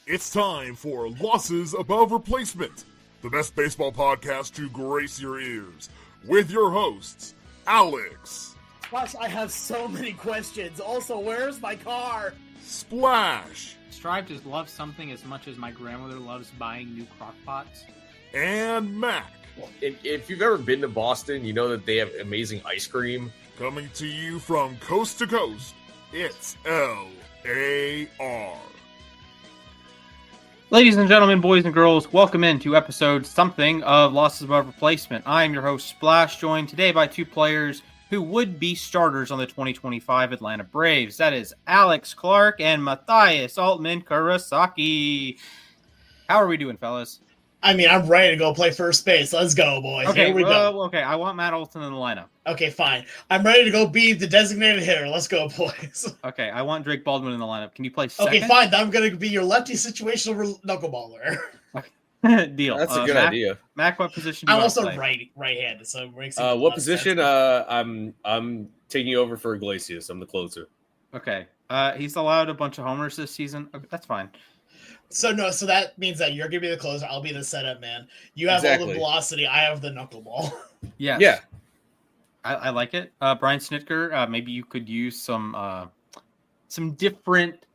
It's time for Losses Above Replacement, the best baseball podcast to grace your ears, with your hosts, Alex. Plus, I have so many questions. Also, where's my car? Splash. Strive to love something as much as my grandmother loves buying new crock pots. And Mac. Well, if you've ever been to Boston, you know that they have amazing ice cream. Coming to you from coast to coast, it's L.A.R. Ladies and gentlemen, boys and girls, welcome into episode something of Losses Above Replacement. I am your host, Splash, joined today by two players who would be starters on the 2025 Atlanta Braves. That is Alex Clark and Mathias Altman-Kurosaki. How are we doing, fellas? I mean, I'm ready to go play first base. Let's go, boys. Okay, Here we go. Okay, I want Matt Olson in the lineup. Okay, fine. I'm ready to go be the designated hitter. Let's go, boys. Okay, I want Drake Baldwin in the lineup. Can you play second? Okay, fine. I'm going to be your lefty situational knuckleballer. Deal. That's a good idea. Mac, what position do you I'm want to also play? right-handed, so it makes What position? I'm taking over for Iglesias. I'm the closer. Okay. He's allowed a bunch of homers this season. Okay, that's fine. So that means that you're going to be the closer. I'll be the setup man. You have all the velocity. I have the knuckleball. Yes. Yeah. I like it. Brian Snitker, maybe you could use some different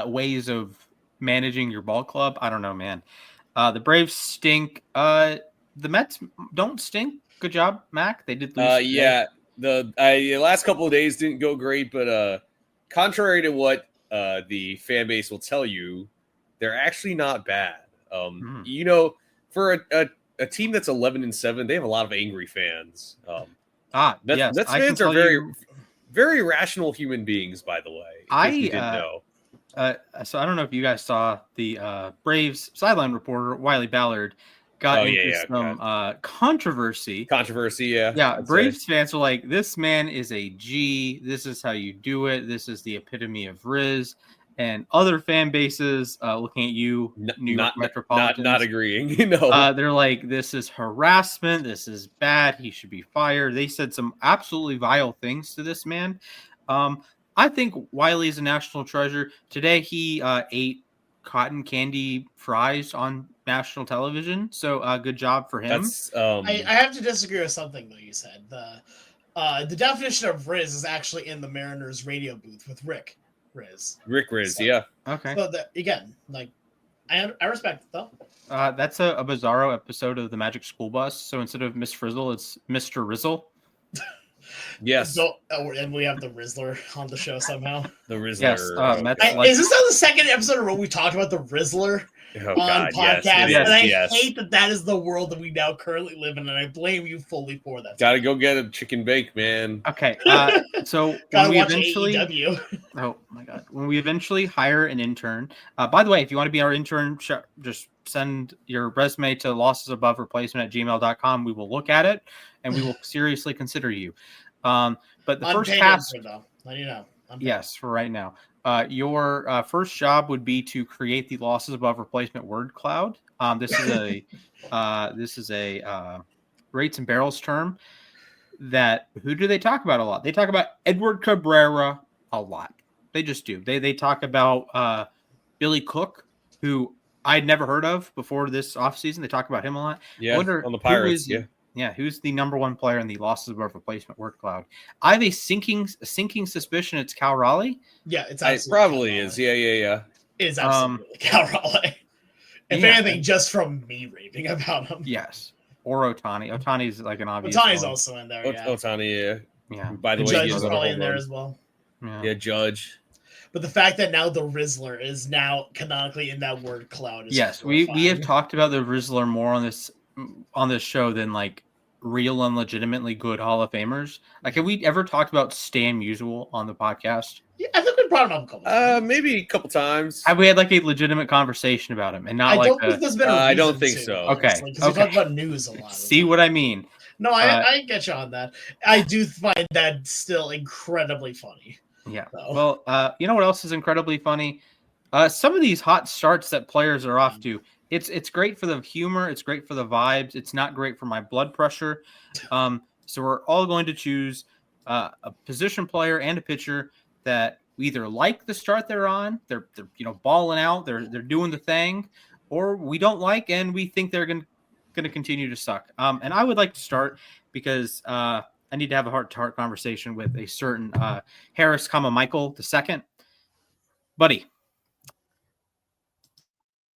ways of managing your ball club. I don't know, man. The Braves stink. The Mets don't stink. Good job, Mac. They did lose. Yeah. The last couple of days didn't go great, but contrary to what the fan base will tell you, they're actually not bad. You know, for a team that's 11-7, they have a lot of angry fans. Yes. Mets fans are very rational human beings, by the way. If you didn't know. So I don't know if you guys saw the Braves sideline reporter Wiley Ballard got into some controversy. Yeah. Braves fans were like, "This man is a G. This is how you do it. This is the epitome of Riz." And other fan bases looking at you, New York Metropolitans, not agreeing. No, they're like, "This is harassment. This is bad. He should be fired." They said some absolutely vile things to this man. I think Wiley is a national treasure. Today, he ate cotton candy fries on national television. So, good job for him. I have to disagree with something though. You said the definition of Riz is actually in the Mariners radio booth with Rick Riz. Yeah. Okay. So again, like I respect it though. That's a Bizarro episode of the Magic School Bus. So instead of Miss Frizzle, it's Mr. Rizzle. Yes. So, and we have the Rizzler on the show somehow. The Rizzler. Yes. Is this now the second episode where we talked about the Rizzler on podcast? Yes, and I hate that is the world that we now currently live in, and I blame you fully for that. Gotta go get a chicken bake, man. Okay. So gotta when we watch eventually, AEW. oh my God, when we eventually hire an intern, by the way, if you want to be our intern, just send your resume to lossesabovereplacement@gmail.com. We will look at it and we will seriously consider you. But the first task, though, let you know. Yes, for right now. Your first job would be to create the losses above replacement word cloud. This is a rates and barrels term that who do they talk about a lot? They talk about Edward Cabrera a lot. They just do. They talk about Billy Cook, who I'd never heard of before this offseason. They talk about him a lot. Yeah, on the Pirates. Who's the number one player in the losses above replacement word cloud? I have a sinking suspicion it's Cal Raleigh. Yeah, it probably is. Yeah. It is absolutely Cal Raleigh. If anything, just from me raving about him. Yes. Or Ohtani. Ohtani's like an obvious. Ohtani's also in there. Yeah. Ohtani, yeah. By the way, Judge is probably in there as well. Yeah, Judge. But the fact that now the Rizzler is now canonically in that word cloud is yes, we have talked about the Rizzler more on this show than like real and legitimately good Hall of Famers. Like, have we ever talked about Stan Musial on the podcast? Yeah, I think we brought him up a couple times. Maybe a couple times. Have we had like a legitimate conversation about him and not I don't think there's been I don't think so. Okay. Because we talk about news a lot. See what I mean? No, I get you on that. I do find that still incredibly funny. Yeah. So. Well, you know what else is incredibly funny? Some of these hot starts that players are off to. It's great for the humor. It's great for the vibes. It's not great for my blood pressure. So we're all going to choose a position player and a pitcher that We either like the start they're on, they're balling out, they're doing the thing, or we don't like and we think they're going to continue to suck. And I would like to start because I need to have a heart-to-heart conversation with a certain Harris, Michael II. Buddy,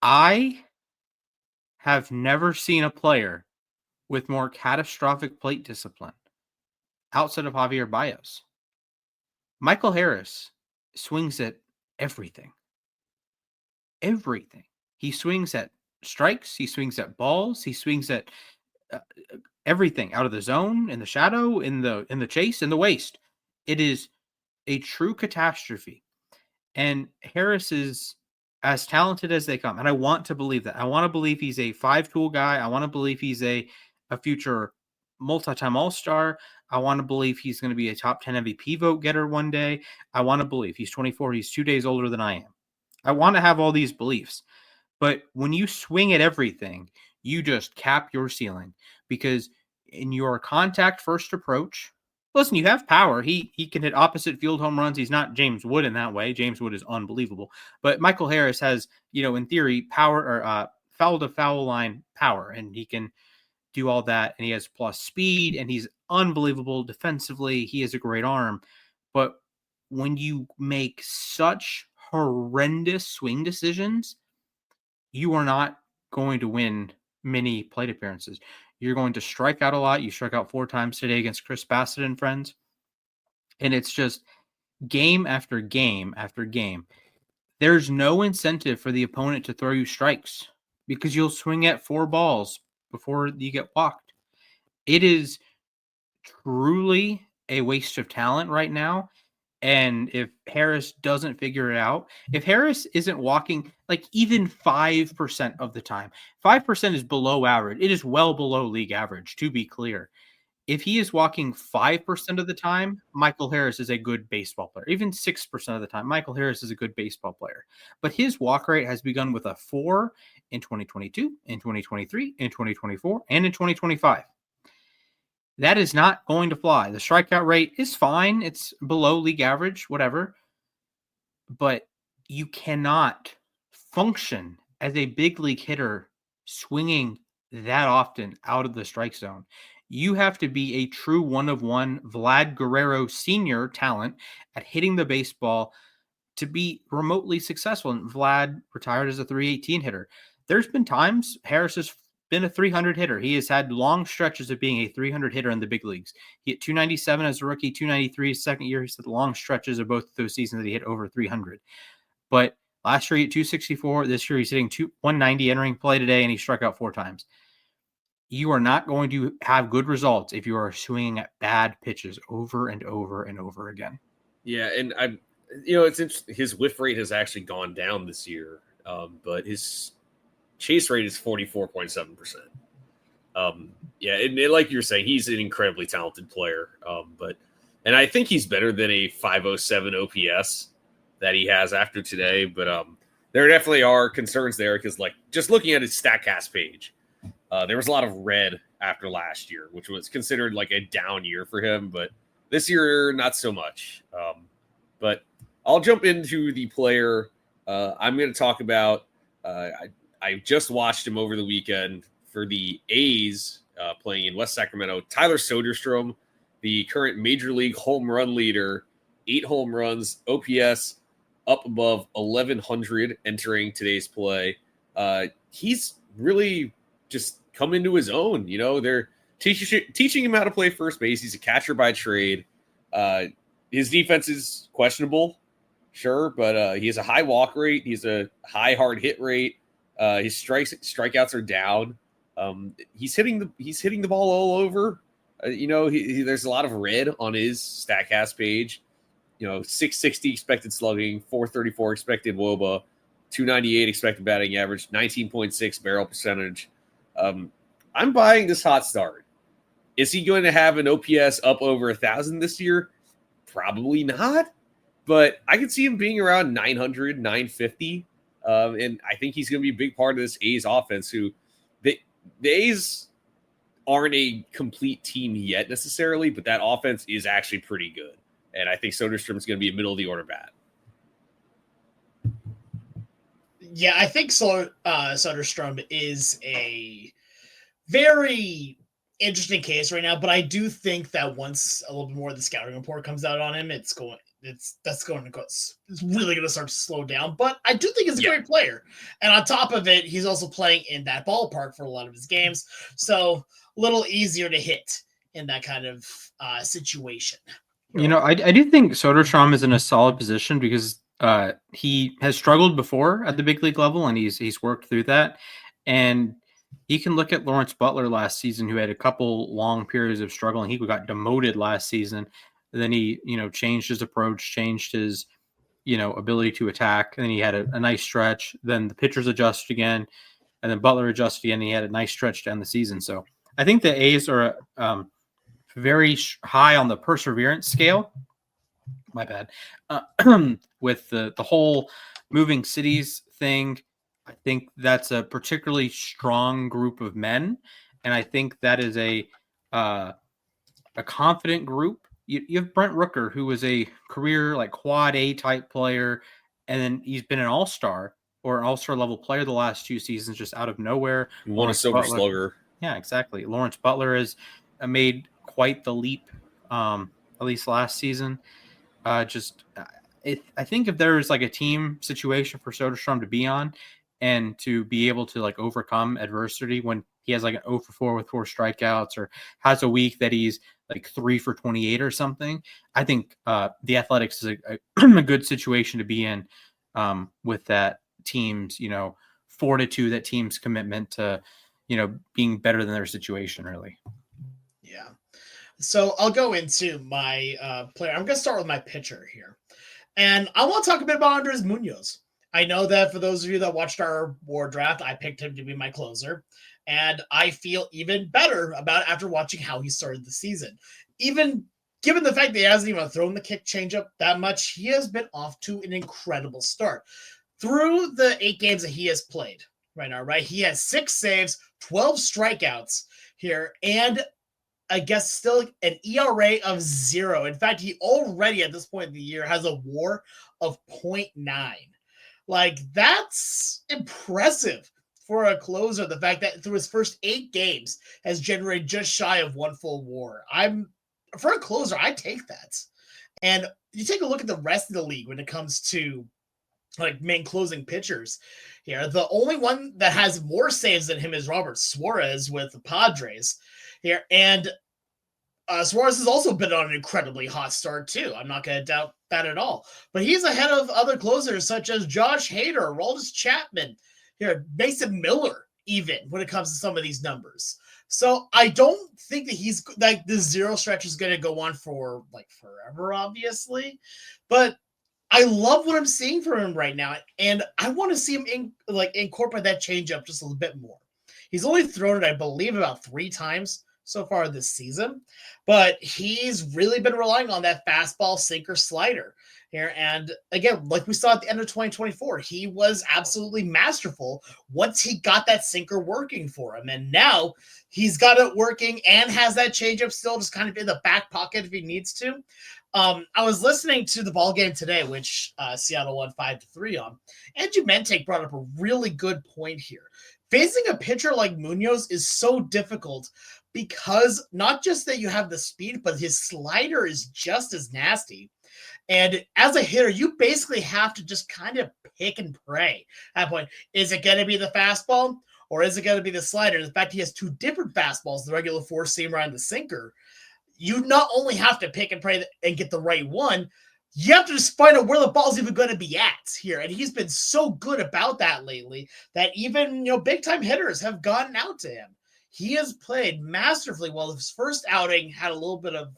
I have never seen a player with more catastrophic plate discipline outside of Javier Baez. Michael Harris swings at everything. Everything. He swings at strikes. He swings at balls. He swings at everything out of the zone, in the shadow, in the chase, in the waste. It is a true catastrophe. And Harris is as talented as they come. And I want to believe that. I want to believe he's a 5-tool guy. I want to believe he's a future multi-time all-star. I want to believe he's going to be a top 10 MVP vote getter one day. I want to believe he's 24. He's 2 days older than I am. I want to have all these beliefs. But when you swing at everything, you just cap your ceiling, because in your contact first approach, listen, you have power. He can hit opposite field home runs. He's not James Wood in that way. James Wood is unbelievable. But Michael Harris has, in theory, power, or foul to foul line power, and he can do all that. And he has plus speed, and he's unbelievable defensively. He has a great arm. But when you make such horrendous swing decisions, you are not going to win many plate appearances. You're going to strike out a lot. You struck out 4 times today against Chris Bassett and friends. And it's just game after game after game. There's no incentive for the opponent to throw you strikes because you'll swing at 4 balls before you get walked. It is truly a waste of talent right now. And if Harris doesn't figure it out, if Harris isn't walking like even 5% of the time, 5% is below average. It is well below league average, to be clear. If he is walking 5% of the time, Michael Harris is a good baseball player. Even 6% of the time, Michael Harris is a good baseball player. But his walk rate has begun with a 4 in 2022, in 2023, in 2024, and in 2025. That is not going to fly. The strikeout rate is fine. It's below league average, whatever. But you cannot function as a big league hitter swinging that often out of the strike zone. You have to be a true one-of-one Vlad Guerrero Sr. talent at hitting the baseball to be remotely successful. And Vlad retired as a 318 hitter. There's been times Harris has been a 300 hitter. He has had long stretches of being a 300 hitter in the big leagues. He hit 297 as a rookie, 293 his second year. He's had long stretches of both of those seasons that he hit over 300. But last year he hit 264. This year he's hitting 190 entering play today, and he struck out 4 times. You are not going to have good results if you are swinging at bad pitches over and over and over again. Yeah, and it's interesting. His whiff rate has actually gone down this year, but his chase rate is 44.7%. And like you're saying, he's an incredibly talented player. And I think he's better than a 507 OPS that he has after today. But there definitely are concerns there because, like, just looking at his StatCast page, there was a lot of red after last year, which was considered like a down year for him. But this year, not so much. But I'll jump into the player I'm going to talk about. I just watched him over the weekend for the A's playing in West Sacramento. Tyler Soderstrom, the current major league home run leader, 8 home runs, OPS up above 1,100 entering today's play. He's really just come into his own. They're teaching him how to play first base. He's a catcher by trade. His defense is questionable, sure, but he has a high walk rate. He's a high hard hit rate. His strikeouts are down. He's hitting the ball all over. There's a lot of red on his StatCast page. 660 expected slugging, 434 expected WOBA, 298 expected batting average, 19.6 barrel percentage. I'm buying this hot start. Is he going to have an OPS up over 1,000 this year? Probably not. But I could see him being around 900, 950. And I think he's going to be a big part of this A's offense, who the A's aren't a complete team yet necessarily, but that offense is actually pretty good. And I think Soderstrom is going to be a middle of the order bat. Yeah, I think Soderstrom is a very interesting case right now, but I do think that once a little bit more of the scouting report comes out on him, it's really going to start to slow down. But I do think he's a great player, and on top of it, he's also playing in that ballpark for a lot of his games, so a little easier to hit in that kind of situation. I do think Soderstrom is in a solid position because he has struggled before at the big league level, and he's worked through that. And you can look at Lawrence Butler last season, who had a couple long periods of struggling. He got demoted last season. And then he, changed his approach, changed his, ability to attack. And then he had a nice stretch. Then the pitchers adjusted again, and then Butler adjusted again. And he had a nice stretch down the season. So I think the A's are very high on the perseverance scale. My bad. With the whole moving cities thing, I think that's a particularly strong group of men, and I think that is a confident group. You have Brent Rooker, who was a career like quad A type player, and then he's been an all-star or an all-star level player the last 2 seasons, just out of nowhere. He won a Silver Slugger. Yeah, exactly. Lawrence Butler has made quite the leap, at least last season. I think if there's like a team situation for Soderstrom to be on and to be able to like overcome adversity when he has like an 0 for 4 with 4 strikeouts, or has a week that he's like 3 for 28 or something, I think the Athletics is a good situation to be in with that team's, fortitude, that team's commitment to, being better than their situation, really. Yeah. So I'll go into my player. I'm going to start with my pitcher here. And I want to talk a bit about Andres Munoz. I know that for those of you that watched our war draft, I picked him to be my closer. And I feel even better about it after watching how he started the season. Even given the fact that he hasn't even thrown the kick changeup that much, he has been off to an incredible start. Through the 8 games that he has played right now, right? He has 6 saves, 12 strikeouts here, and I guess still an ERA of 0. In fact, he already at this point in the year has a WAR of 0.9. Like, that's impressive for a closer. The fact that through his first 8 games has generated just shy of 1 full WAR. For a closer, I take that. And you take a look at the rest of the league when it comes to like main closing pitchers here. The only one that has more saves than him is Robert Suarez with the Padres here. And Suarez has also been on an incredibly hot start too. I'm not going to doubt that at all. But he's ahead of other closers such as Josh Hader, Aroldis Chapman, here, Mason Miller, even when it comes to some of these numbers. So I don't think that he's like the 0 stretch is going to go on for like forever, obviously. But I love what I'm seeing from him right now, and I want to see him incorporate that changeup just a little bit more. He's only thrown it, I believe, about 3 times so far this season, but he's really been relying on that fastball, sinker, slider here. And again, like we saw at the end of 2024, he was absolutely masterful once he got that sinker working for him. And now he's got it working and has that changeup still just kind of in the back pocket if he needs to. I was listening to the ball game today, which Seattle won 5-3 on. Andrew Mentek brought up a really good point here. Facing a pitcher like Munoz is so difficult because not just that you have the speed, but his slider is just as nasty. And as a hitter, you basically have to just kind of pick and pray at that point. Is it going to be the fastball or is it going to be the slider? In fact, he has 2 different fastballs, the regular 4-seamer and the sinker. You not only have to pick and pray and get the right one, you have to just find out where the ball's even going to be at here. And he's been so good about that lately that even, big-time hitters have gotten out to him. He has played masterfully well. His first outing had a little bit of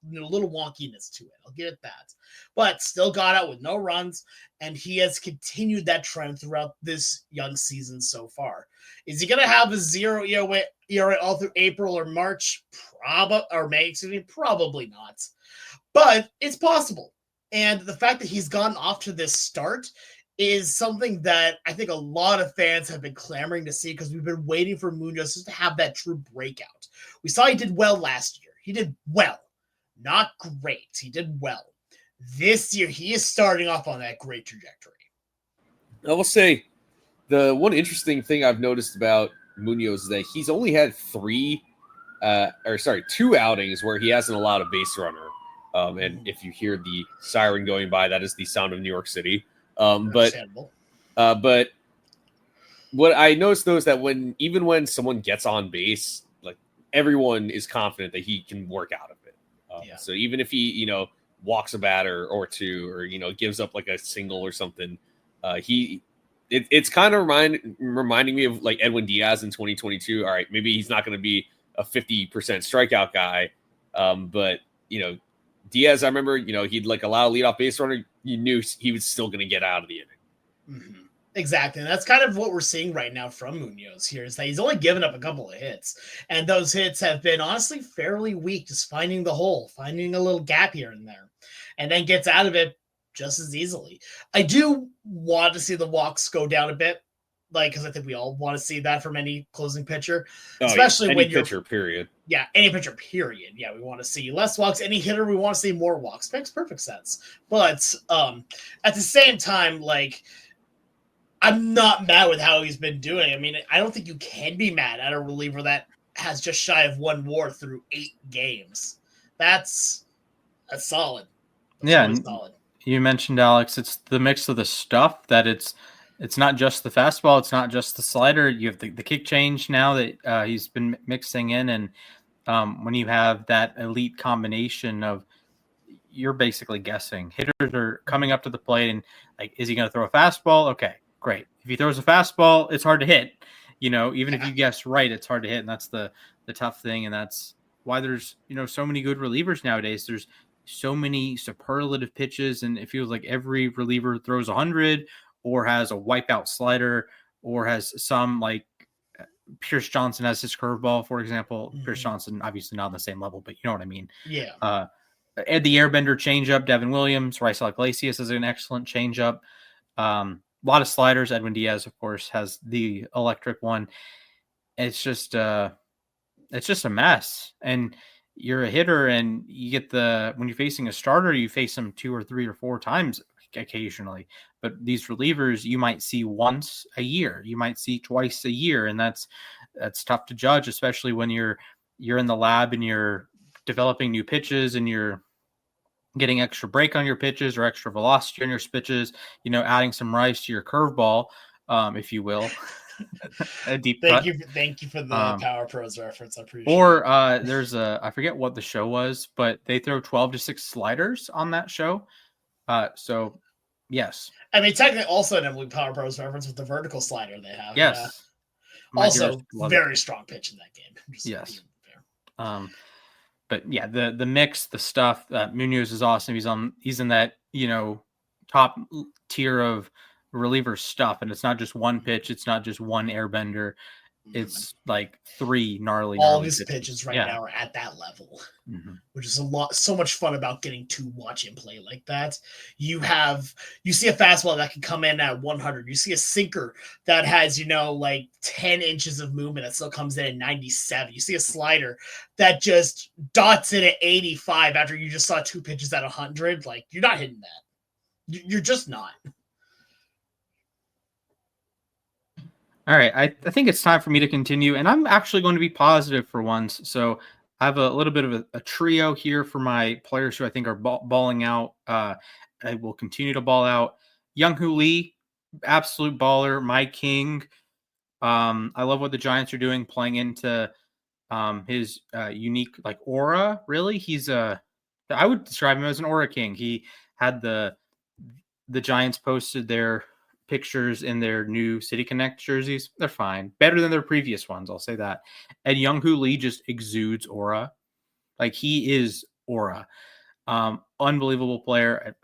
little wonkiness to it. I'll give it that. But still got out with no runs, and he has continued that trend throughout this young season so far. Is he going to have a 0 ERA all through April or March? Probably not. But it's possible. And the fact that he's gotten off to this start is something that I think a lot of fans have been clamoring to see because we've been waiting for Munoz to have that true breakout. We saw he did well last year. He did well. Not great. He did well. This year, he is starting off on that great trajectory. I will say, The one interesting thing I've noticed about Munoz is that he's only had two outings where he hasn't allowed a base runner. And if you hear the siren going by, that is the sound of New York City. But what I noticed though is that even when someone gets on base, like everyone is confident that he can work out of it. So even if he, walks a batter or two, or gives up like a single or something, it's kind of reminding me of like Edwin Diaz in 2022. All right, maybe he's not going to be a 50% strikeout guy, but Diaz, I remember, he'd like allow a leadoff base runner. You knew he was still going to get out of the inning. Mm-hmm. Exactly. And that's kind of what we're seeing right now from Munoz here, is that he's only given up a couple of hits. And those hits have been honestly fairly weak, just finding the hole, finding a little gap here and there, and then gets out of it just as easily. I do want to see the walks go down a bit, because I think we all want to see that from any closing pitcher, especially any when you're pitcher, period. Yeah, any pitcher, period. Yeah, we want to see less walks. Any hitter, we want to see more walks. Makes perfect sense. But at the same time, I'm not mad with how he's been doing. I mean, I don't think you can be mad at a reliever that has just shy of 1 WAR through 8 games. That's solid. That's really solid. You mentioned, Alex, it's the mix of the stuff that it's not just the fastball. It's not just the slider. You have the kick change now that he's been mixing in. And when you have that elite combination of, you're basically guessing. Hitters are coming up to the plate and is he going to throw a fastball? Okay, great. If he throws a fastball, it's hard to hit. Even if you guess right, it's hard to hit. And that's the tough thing. And that's why there's, so many good relievers nowadays. There's so many superlative pitches. And it feels like every reliever throws 100 or has a wipeout slider or has some, like Pierce Johnson has his curveball, for example. Mm-hmm. Pierce Johnson, obviously not on the same level, but you know what I mean? Yeah. Ed the Airbender changeup, Devin Williams, Raisel Iglesias is an excellent changeup. A lot of sliders. Edwin Diaz, of course, has the electric one. It's just a mess. And you're a hitter, and you get when you're facing a starter, you face them 2 or 3 or 4 times occasionally. But these relievers, you might see once a year, you might see twice a year, and that's tough to judge, especially when you're in the lab and you're developing new pitches and you're getting extra break on your pitches or extra velocity on your pitches, adding some rice to your curveball, if you will. A deep cut. Thank you for the Power Pros reference. I appreciate it. There's I forget what the show was, but they throw 12 to 6 sliders on that show. So yes. I mean, technically also an Emily Power Pros reference with the vertical slider they have. Yes. Also very strong pitch in that game. Yes. But yeah, the mix, the stuff, Munoz is awesome. He's in that, top tier of reliever stuff. And it's not just one pitch. It's not just one airbender. It's like 3 gnarly. All these pitches now are at that level, which is so much fun about getting to watch him play like that. You see a fastball that can come in at 100. You see a sinker that has, 10 inches of movement that still comes in at 97. You see a slider that just dots it at 85 after you just saw 2 pitches at 100. Like, you're not hitting that. You're just not. All right, I think it's time for me to continue, and I'm actually going to be positive for once. So I have a little bit of a trio here for my players who I think are balling out. I will continue to ball out. Young-Hoo Lee, absolute baller, my king. I love what the Giants are doing, playing into his unique aura. Really, I would describe him as an aura king. He had the Giants posted their pictures in their new City Connect jerseys. They're fine. Better than their previous ones, I'll say that. And Young-Hoo Lee just exudes aura. He is aura. Unbelievable player.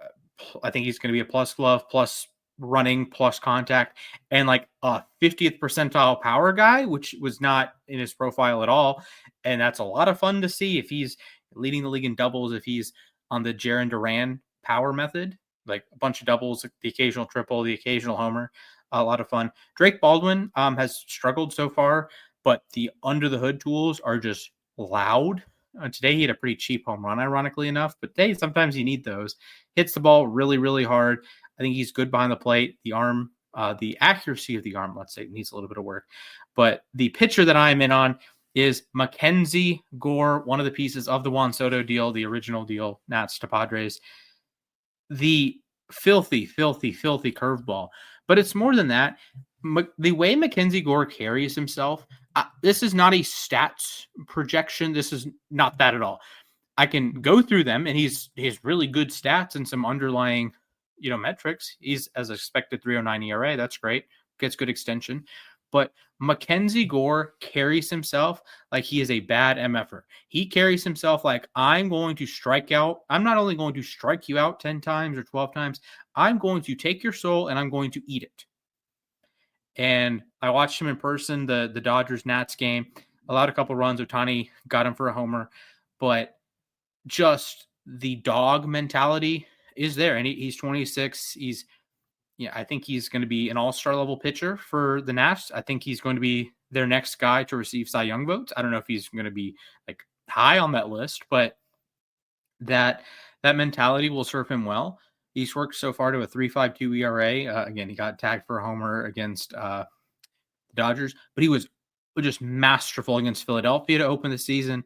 I think he's going to be a plus glove, plus running, plus contact, and a 50th percentile power guy, which was not in his profile at all. And that's a lot of fun to see if he's leading the league in doubles, if he's on the Jarren Duran power method. A bunch of doubles, the occasional triple, the occasional homer, a lot of fun. Drake Baldwin has struggled so far, but the under the hood tools are just loud. Today he had a pretty cheap home run, ironically enough, but sometimes you need those. Hits the ball really, really hard. I think he's good behind the plate. The arm The accuracy of the arm, let's say, needs a little bit of work. But the pitcher that I'm in on is Mackenzie Gore, one of the pieces of the Juan Soto deal, the original deal, Nats to Padres. The filthy curveball. But it's more than that. The way Mackenzie Gore carries himself, this is not a stats projection. This is not that at all. I can go through them, and he has really good stats and some underlying, metrics. He's as expected 3.09 ERA. That's great. Gets good extension. But Mackenzie Gore carries himself like he is a bad MFer. He carries himself like, I'm going to strike out. I'm not only going to strike you out 10 times or 12 times. I'm going to take your soul and I'm going to eat it. And I watched him in person, the Dodgers-Nats game. Allowed a couple runs. Ohtani got him for a homer. But just the dog mentality is there. And he's 26. I think he's going to be an all-star level pitcher for the Nats. I think he's going to be their next guy to receive Cy Young votes. I don't know if he's going to be like high on that list, but that mentality will serve him well. He's worked so far to a 3.52 ERA. Again, he got tagged for a homer against the Dodgers, but he was just masterful against Philadelphia to open the season.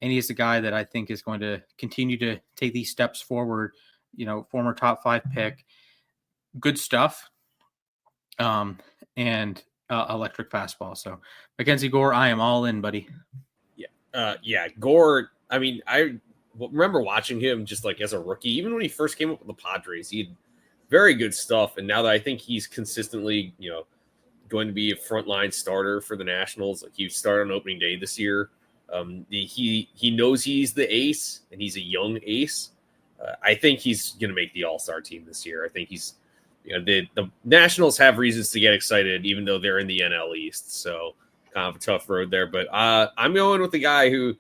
And he's the guy that I think is going to continue to take these steps forward. Former top 5 pick. Good stuff, and electric fastball. So Mackenzie Gore, I am all in, buddy. Yeah, Gore. I mean, I remember watching him just like as a rookie, even when he first came up with the Padres. He had very good stuff, and now that I think he's consistently, going to be a frontline starter for the Nationals. Like he started on opening day this year. He knows he's the ace, and he's a young ace. I think he's going to make the All-Star team this year. I think he's. The Nationals have reasons to get excited, even though they're in the NL East. So kind of a tough road there. But I'm going with the guy who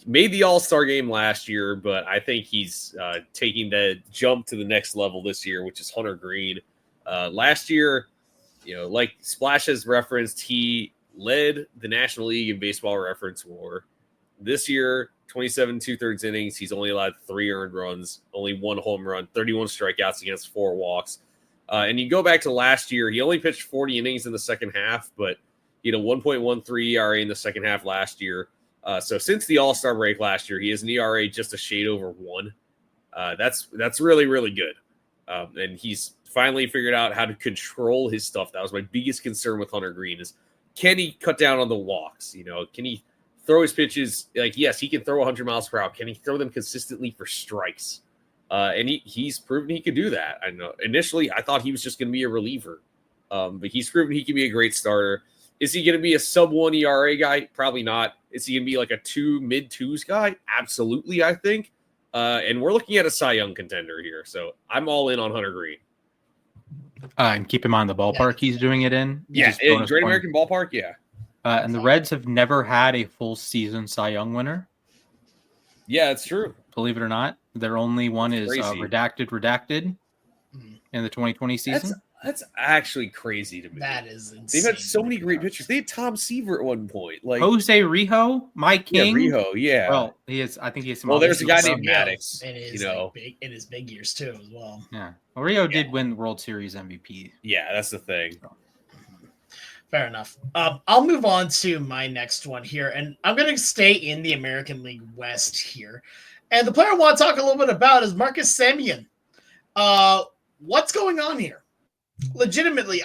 made the All-Star game last year, but I think he's taking the jump to the next level this year, which is Hunter Green. Last year, like Splash has referenced, he led the National League in baseball reference WAR. This year, 27 2/3 innings. He's only allowed 3 earned runs, only 1 home run, 31 strikeouts against 4 walks. And you go back to last year, he only pitched 40 innings in the second half, but he had a 1.13 ERA in the second half last year. So since the All-Star break last year, he has an ERA just a shade over 1. That's really, really good. And he's finally figured out how to control his stuff. That was my biggest concern with Hunter Green is, can he cut down on the walks? Can he throw his pitches? Like, yes, he can throw 100 miles per hour. Can he throw them consistently for strikes? And he's proven he could do that. I know initially I thought he was just going to be a reliever, but he's proven he can be a great starter. Is he going to be a sub-1 ERA guy? Probably not. Is he going to be like a mid-2s guy? Absolutely, I think. And we're looking at a Cy Young contender here, so I'm all in on Hunter Green. And keep in mind the ballpark he's doing it in. Yeah, in Great American Ballpark, yeah. And the Reds have never had a full season Cy Young winner. Yeah, it's true. Believe it or not. Their only one is redacted in the 2020 season. That's actually crazy to me. That is insane. They've had so many great pitchers. They had Tom Seaver at one point. Like Jose Rijo, Mike King. Yeah, Rijo, yeah. Well, he is. I think he has some. Well, there's a guy named Maddox. In his big years too, as well. Yeah. Well, Rijo did win the World Series MVP. Yeah, that's the thing. Fair enough. I'll move on to my next one here, and I'm going to stay in the American League West here. And the player I want to talk a little bit about is Marcus Semien. What's going on here? Legitimately,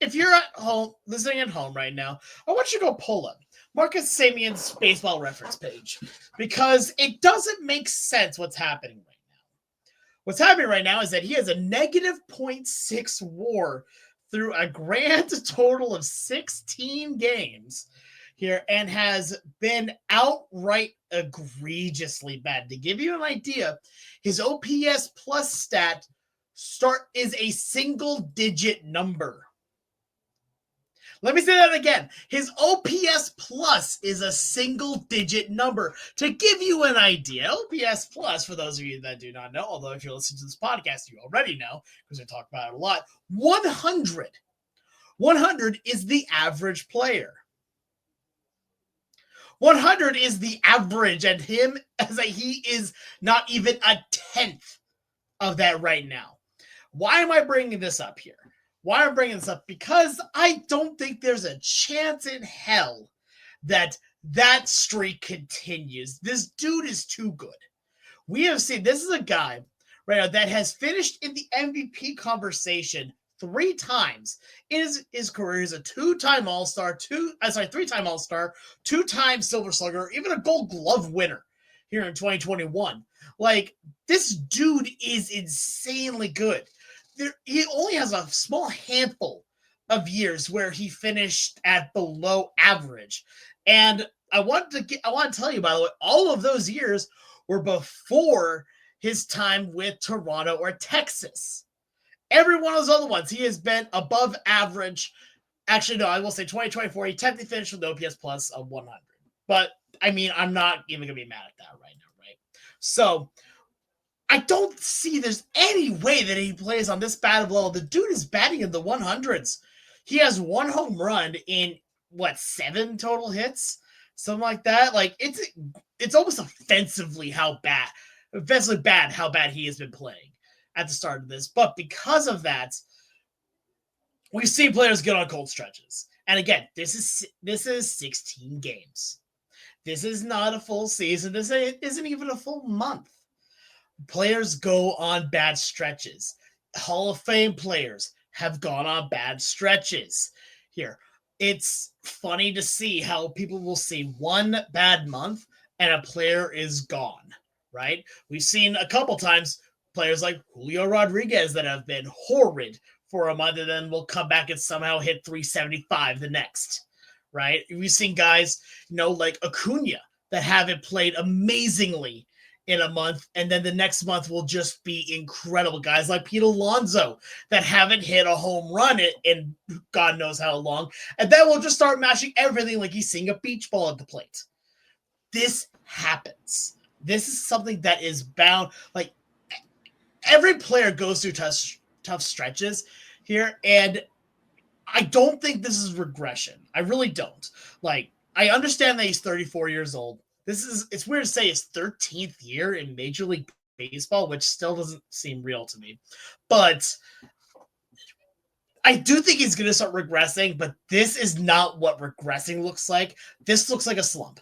if you're at home, listening at home right now, I want you to go pull up Marcus Semien's baseball reference page, because it doesn't make sense what's happening right now. What's happening right now is that he has a negative 0.6 WAR through a grand total of 16 games here, and has been outright egregiously bad. To give you an idea, his OPS plus stat is a single-digit number. Let me say that again. His OPS plus is a single-digit number. To give you an idea, OPS plus, for those of you that do not know, although if you're listening to this podcast, you already know, because we talk about it a lot, 100. 100 is the average player. 100 is the average, and he is not even a tenth of that right now. Why am I bringing this up here? Why I'm bringing this up? Because I don't think there's a chance in hell that streak continues. This dude is too good. We have seen, this is a guy right now that has finished in the MVP conversation 3 times in his career. He's a 2-time All-Star, 3-time All-Star, 2-time Silver Slugger, even a Gold Glove winner here in 2021. Like, this dude is insanely good. He only has a small handful of years where he finished at below average. And I want to tell you, by the way, all of those years were before his time with Toronto or Texas. Every one of those other ones, he has been above average. Actually, no, I will say 2024, he technically finished with OPS plus of 100. But, I mean, I'm not even going to be mad at that right now, right? So, I don't see there's any way that he plays on this bad of level. The dude is batting in the 100s. He has 1 home run in, 7 total hits? Something like that. Like, it's almost offensively bad how bad he has been playing at the start of this. But because of that, we've seen players get on cold stretches. And again, this is 16 games. This is not a full season. This isn't even a full month. Players go on bad stretches. Hall of Fame players have gone on bad stretches here. It's funny to see how people will see one bad month and a player is gone, right? We've seen a couple times players like Julio Rodriguez that have been horrid for a month and then will come back and somehow hit 375 the next, right? We've seen guys, like Acuna that haven't played amazingly in a month, and then the next month will just be incredible. Guys like Pete Alonso that haven't hit a home run in God knows how long, and then we'll just start mashing everything like he's seeing a beach ball at the plate. This happens. This is something that is bound. Like, every player goes through tough stretches here, and I don't think this is regression. I really don't. Like, I understand that he's 34 years old. It's weird to say his 13th year in Major League Baseball, which still doesn't seem real to me. But I do think he's going to start regressing, but this is not what regressing looks like. This looks like a slump.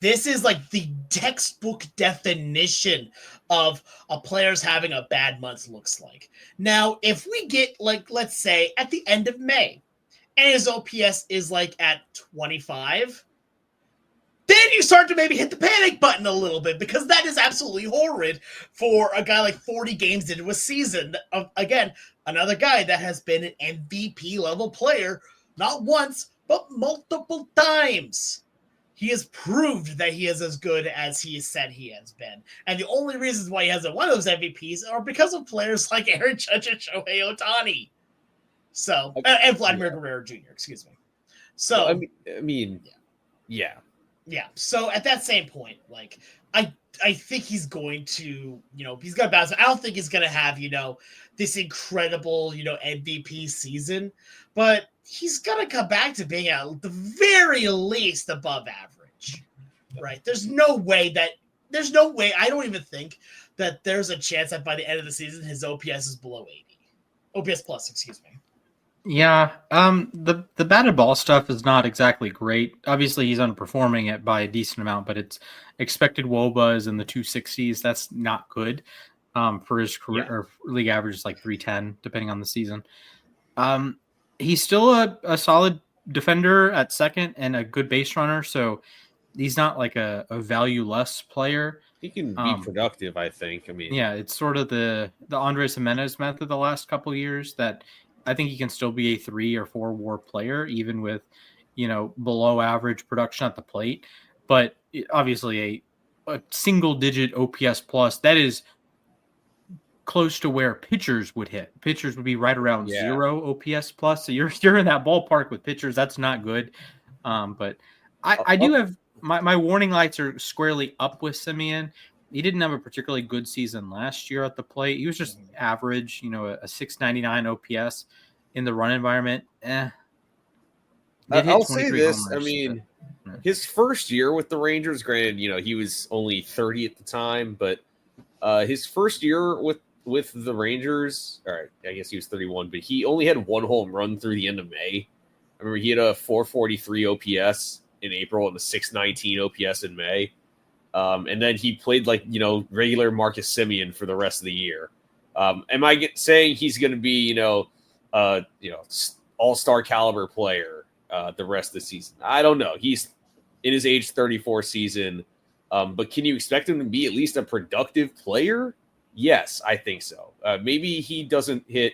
This is like the textbook definition of a player's having a bad month looks like. Now, if we get, let's say, at the end of May, and his OPS is at 25, then you start to maybe hit the panic button a little bit, because that is absolutely horrid for a guy 40 games into a season. Again, another guy that has been an MVP level player, not once, but multiple times. He has proved that he is as good as he said he has been. And the only reasons why he hasn't won those MVPs are because of players like Aaron Judge and Shohei Ohtani. So, and Vladimir Guerrero Jr., excuse me. So, I mean, yeah. Yeah. So at that same point, I think he's going to, he's going to bounce. I don't think he's going to have, this incredible, MVP season, but he's going to come back to being at the very least above average, right? There's no way. I don't even think that there's a chance that by the end of the season, his OPS is below 80. OPS plus, excuse me. Yeah, the batted ball stuff is not exactly great. Obviously, he's underperforming it by a decent amount, but it's expected WOBA is in the 260s. That's not good for his career. Or league average is 310, depending on the season. He's still a solid defender at second and a good base runner, so he's not a value-less player. He can be productive, I think. I mean, yeah, it's sort of the Andres Jimenez method the last couple of years that I think he can still be a 3 or 4 WAR player, even with, below average production at the plate. But obviously a single digit OPS plus, that is close to where pitchers would hit. Pitchers would be right around 0 OPS plus. So you're in that ballpark with pitchers. That's not good. But I do have my warning lights are squarely up with Semien. He didn't have a particularly good season last year at the plate. He was just average, a 699 OPS in the run environment. I'll say this. Homers, I mean, his first year with the Rangers, granted, he was only 30 at the time, but his first year with with the Rangers, all right, I guess he was 31, but he only had one home run through the end of May. I remember he had a 443 OPS in April and a 619 OPS in May. And then he played regular Marcus Semien for the rest of the year. Am I saying he's going to be, all-star caliber player the rest of the season? I don't know. He's in his age 34 season. But can you expect him to be at least a productive player? Yes, I think so. Maybe he doesn't hit,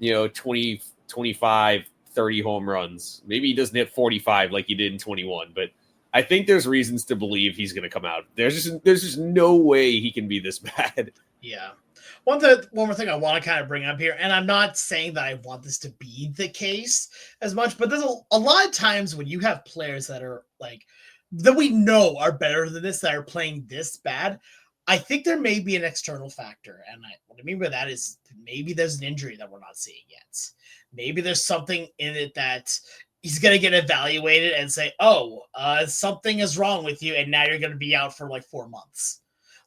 20, 25, 30 home runs. Maybe he doesn't hit 45 like he did in 21. But I think there's reasons to believe he's going to come out. There's just no way he can be this bad. Yeah. One more thing I want to kind of bring up here, and I'm not saying that I want this to be the case as much, but there's a lot of times when you have players that are that we know are better than this, that are playing this bad. I think there may be an external factor. And what I mean by that is maybe there's an injury that we're not seeing yet. Maybe there's something in it that he's going to get evaluated and say, something is wrong with you, and now you're going to be out for 4 months.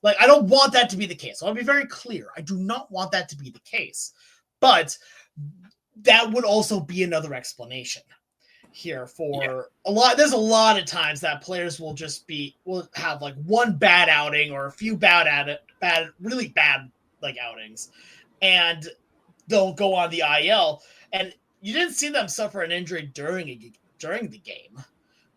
I don't want that to be the case. I'll be very clear. I do not want that to be the case. But that would also be another explanation here for a lot. There's a lot of times that players will have one bad outing or a few really bad outings, and they'll go on the IL. And you didn't see them suffer an injury during the game,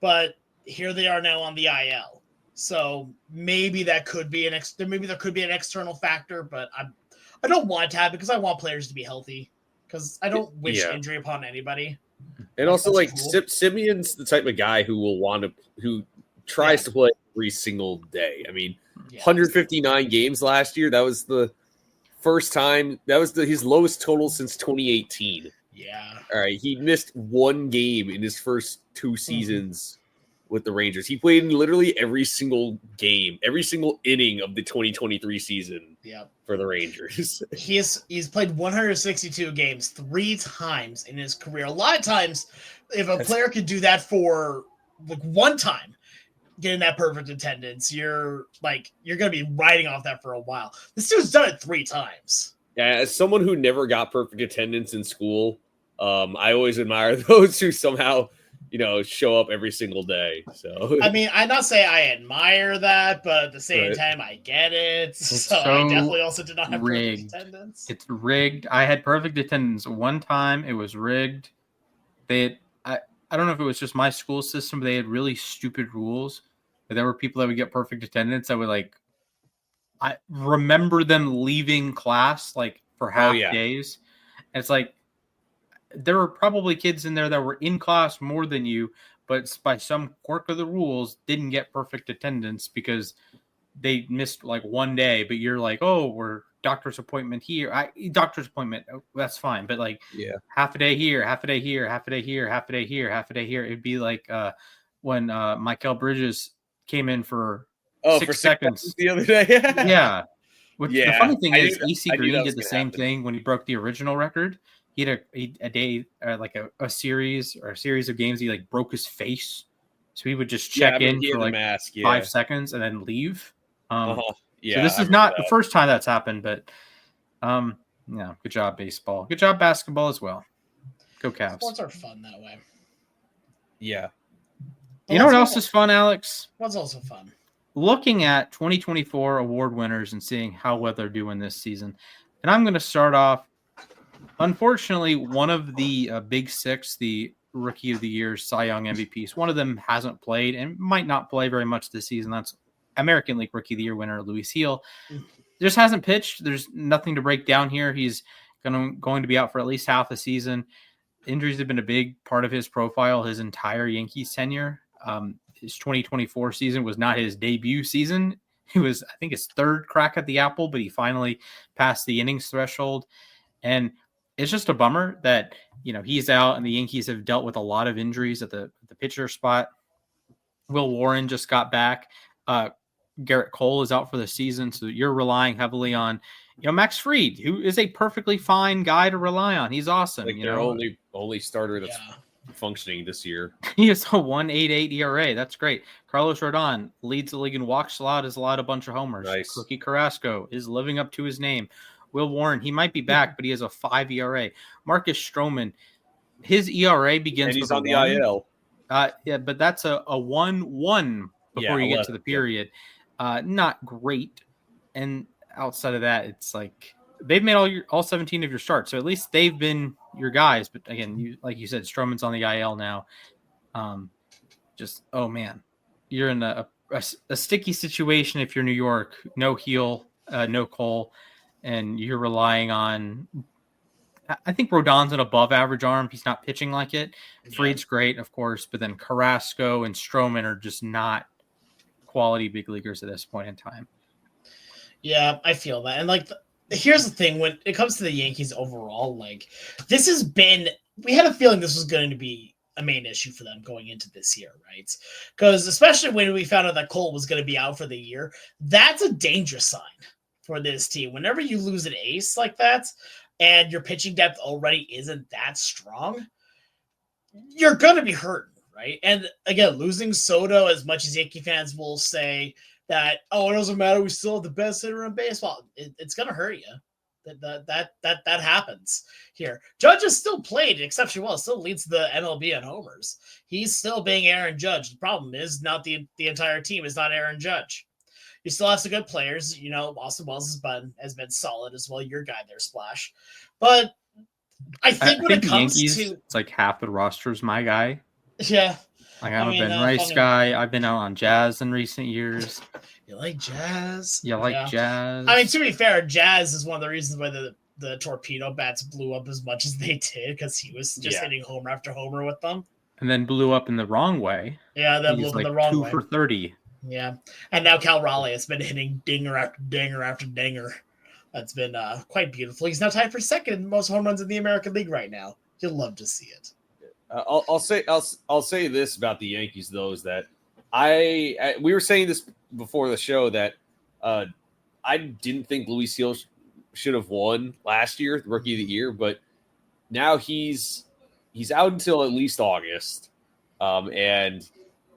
but here they are now on the IL. So maybe that could be there could be an external factor, but I don't want it to happen because I want players to be healthy, because I don't wish injury upon anybody. And also, Simeon's the type of guy who tries to play every single day. I mean, 159 games last year. That was the first time. That was his lowest total since 2018. Yeah. All right. He missed one game in his first two seasons with the Rangers. He played in literally every single game, every single inning of the 2023 season for the Rangers. He's played 162 games 3 times in his career. A lot of times, if a player could do that for one time, getting that perfect attendance, you're going to be riding off that for a while. This dude's done it 3 times. Yeah, as someone who never got perfect attendance in school, I always admire those who somehow show up every single day. So I mean, I'm not saying I admire that, but at the same time, I get it. So I definitely also did not have perfect attendance. It's rigged. I had perfect attendance one time. It was rigged. I don't know if it was just my school system, but they had really stupid rules. But there were people that would get perfect attendance that would I remember them leaving class for half days. And it's there were probably kids in there that were in class more than you, but by some quirk of the rules didn't get perfect attendance because they missed one day. But you're we're doctor's appointment here. Doctor's appointment, that's fine. But half a day here, half a day here, half a day here, half a day here, half a day here. It'd be when Michael Bridges came in for 6 seconds the other day. Yeah. The funny thing is, AC Green did the same thing when he broke the original record. He had a day, a series of games. He broke his face, so he would just check in for 5 seconds and then leave. So this is not the first time that's happened, but good job baseball, good job basketball as well. Go Cavs. Sports are fun that way. Yeah. You know what else is fun, Alex? What's also fun? Looking at 2024 award winners and seeing how well they're doing this season. And I'm going to start off. Unfortunately, one of the big 6, the Rookie of the Year, Cy Young MVPs, one of them hasn't played and might not play very much this season. That's American League Rookie of the Year winner Luis Heel. Just hasn't pitched. There's nothing to break down here. He's going to be out for at least half the season. Injuries have been a big part of his profile his entire Yankees tenure. His 2024 season was not his debut season. It was, I think, his 3rd crack at the apple, but he finally passed the innings threshold. And it's just a bummer that, he's out and the Yankees have dealt with a lot of injuries at the pitcher spot. Will Warren just got back. Garrett Cole is out for the season. So you're relying heavily on, Max Fried, who is a perfectly fine guy to rely on. He's awesome. Their only starter that's functioning this year. He has a 1.88 ERA. That's great. Carlos Rodon leads the league in walks a lot, has allowed a bunch of homers. Nice. Cookie Carrasco is living up to his name. Will Warren, he might be back, but he has a 5 ERA. Marcus Stroman, his ERA begins and he's with on the 1. IL. Yeah, but that's a 1-1 before you get to the period. Not great. And outside of that, it's like they've made all 17 of your starts, so at least they've been your guys. But again, like you said, Stroman's on the IL now. Oh man, you're in a sticky situation if you're New York. No Heel, no Cole, and you're relying on. I think Rodon's an above-average arm. He's not pitching like it. Yeah. Fried's great, of course, but then Carrasco and Stroman are just not quality big leaguers at this point in time. Yeah, I feel that. And like, here's the thing: when it comes to the Yankees overall, like this has been, we had a feeling this was going to be a main issue for them going into this year, right? Because especially when we found out that Cole was going to be out for the year, that's a dangerous sign for this team. Whenever you lose an ace like that, and your pitching depth already isn't that strong, you're going to be hurting, right? And again, losing Soto, as much as Yankee fans will say that, oh, it doesn't matter, we still have the best hitter in baseball, it's going to hurt you. That happens here. Judge has still played exceptionally well, still leads the MLB in homers. He's still being Aaron Judge. The problem is not the entire team is not Aaron Judge. You still have some good players. You know, Austin Wells has been solid as well. Your guy there, Splash. But I think when it comes Yankees, to, it's like half the roster is my guy. Yeah. Like I'm a Ben Rice guy. I've been out on Jazz in recent years. You like Jazz? You like Jazz? I mean, to be fair, Jazz is one of the reasons why the torpedo bats blew up as much as they did, because he was just hitting homer after homer with them. And then blew up in the wrong way. Yeah, that blew up in the wrong way. 2 for 30. Yeah, and now Cal Raleigh has been hitting dinger after dinger after dinger. That's been quite beautiful. He's now tied for second in most home runs in the American League right now. You'll love to see it. I'll say this about the Yankees though, is that we were saying this before the show that I didn't think Luis Seal should have won last year, the Rookie of the Year, but now he's out until at least August, and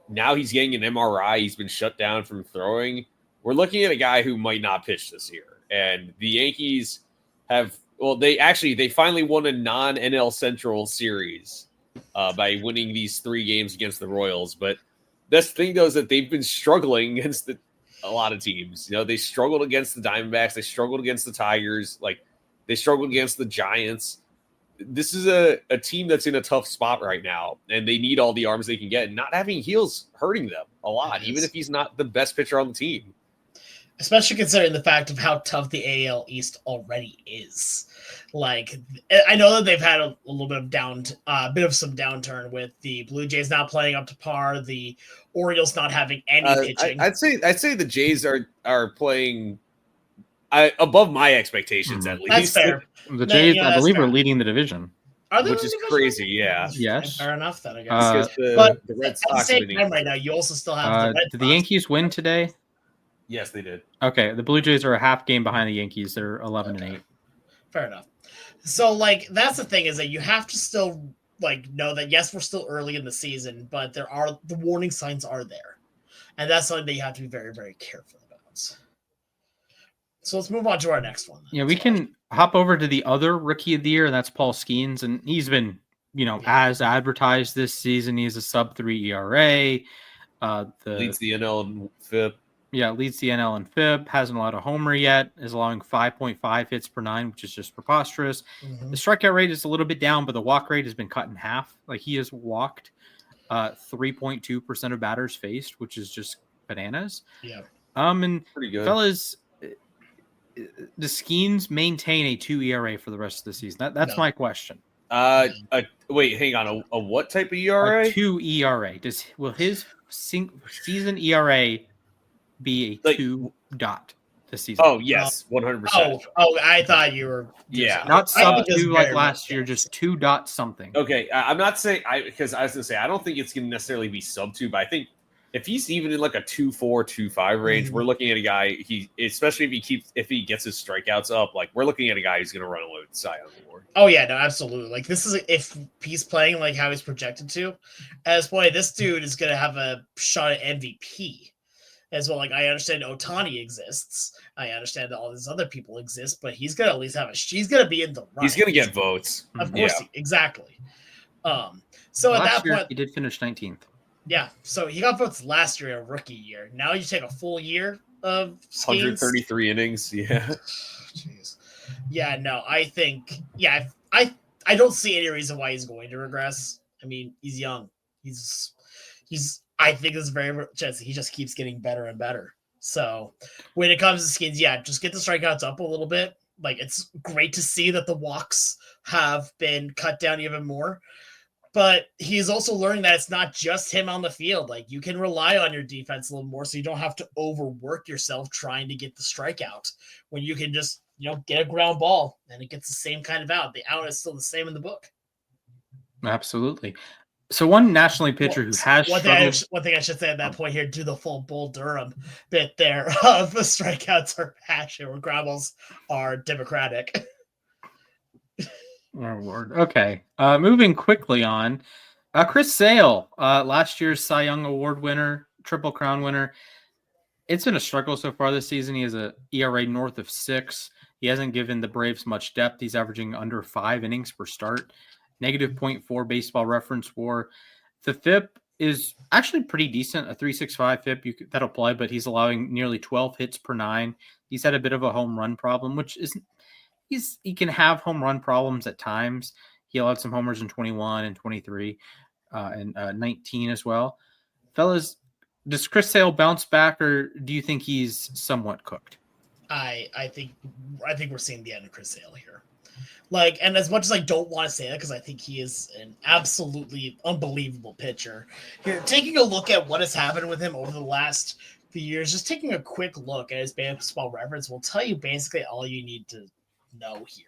now he's getting an MRI. He's been shut down from throwing. We're looking at a guy who might not pitch this year, and the Yankees they finally won a non-NL Central series by winning these 3 games against the Royals. But that's the thing, though, is that they've been struggling against a lot of teams. You know, they struggled against the Diamondbacks. They struggled against the Tigers. Like, they struggled against the Giants. This is a team that's in a tough spot right now, and they need all the arms they can get. And not having Heel's hurting them a lot, even if he's not the best pitcher on the team. Especially considering the fact of how tough the AL East already is. Like, I know that they've had a little bit of some downturn with the Blue Jays not playing up to par, the Orioles not having any pitching. I'd say the Jays are playing above my expectations, at least. That's fair. The Jays, I believe, are leading the division. Are they which is crazy, yeah. Yes. Fair enough, then, I guess. But the Red Sox at the same time right now, you also still have the Red Sox. Did the Yankees win today? Yes, they did. Okay, the Blue Jays are a half game behind the Yankees. They're 11-8. Fair enough. So, like, that's the thing, is that you have to still, like, know that, yes, we're still early in the season, but the warning signs are there. And that's something that you have to be very, very careful about. So let's move on to our next one. Yeah, we can hop over to the other Rookie of the Year, and that's Paul Skeens. And he's been, as advertised this season. He's a sub-3 ERA. Leads the NL in FIP. Yeah, leads the NL in FIP. Hasn't allowed a homer yet. Is allowing 5.5 hits per 9, which is just preposterous. Mm-hmm. The strikeout rate is a little bit down, but the walk rate has been cut in half. Like, he has walked 3.2% of batters faced, which is just bananas. Yeah. And pretty good. Fellas, the Skeens maintain a 2 ERA for the rest of the season? That's my question. Wait, hang on. A what type of ERA? A 2 ERA. Will his season ERA be a 2 this season? Oh, yes, 100%. Oh, I thought you were... Yeah. Not sub 2 like last year, just 2 something. Okay, I'm not saying... Because I was going to say, I don't think it's going to necessarily be sub 2, but I think if he's even in like a 2.4, 2.5 range, we're looking at a guy, especially if he gets his strikeouts up, like, we're looking at a guy who's going to run away with the Cy Young Award. Oh, yeah, no, absolutely. Like, this is... If he's playing like how he's projected to, this dude is going to have a shot at MVP. as well. Like, I understand Otani exists. I understand that all these other people exist, but he's gonna at least have she's gonna be in the running. He's gonna get votes. Of course, exactly. So at that point, he did finish 19th. Yeah, so he got votes last year, a rookie year. Now you take a full year of Skeens. 133 innings. Yeah. Jeez. Yeah, no, I think, I don't see any reason why he's going to regress. I mean, he's young. I think there's very chance he just keeps getting better and better. So when it comes to Skeens, just get the strikeouts up a little bit. Like, it's great to see that the walks have been cut down even more. But he's also learning that it's not just him on the field. Like, you can rely on your defense a little more, so you don't have to overwork yourself trying to get the strikeout when you can just, get a ground ball and it gets the same kind of out. The out is still the same in the book. Absolutely. So one National League pitcher who has struggled. One thing I should say at that point here, do the full Bull Durham bit there of the strikeouts are passion, where ground balls are democratic. Oh, Lord. Okay. Moving quickly on. Chris Sale, last year's Cy Young Award winner, Triple Crown winner. It's been a struggle so far this season. He has an ERA north of 6. He hasn't given the Braves much depth. He's averaging under 5 innings per start. Negative 0.4 baseball reference WAR. The FIP is actually pretty decent, a 3.65 FIP. That'll play, but he's allowing nearly 12 hits per 9. He's had a bit of a home run problem, which isn't. He can have home run problems at times. He allowed some homers in 21 and 23 and 19 as well. Fellas, does Chris Sale bounce back, or do you think he's somewhat cooked? I think we're seeing the end of Chris Sale here. Like, and as much as I don't want to say that, because I think he is an absolutely unbelievable pitcher. Here, taking a look at what has happened with him over the last few years, just taking a quick look at his baseball reference will tell you basically all you need to know here.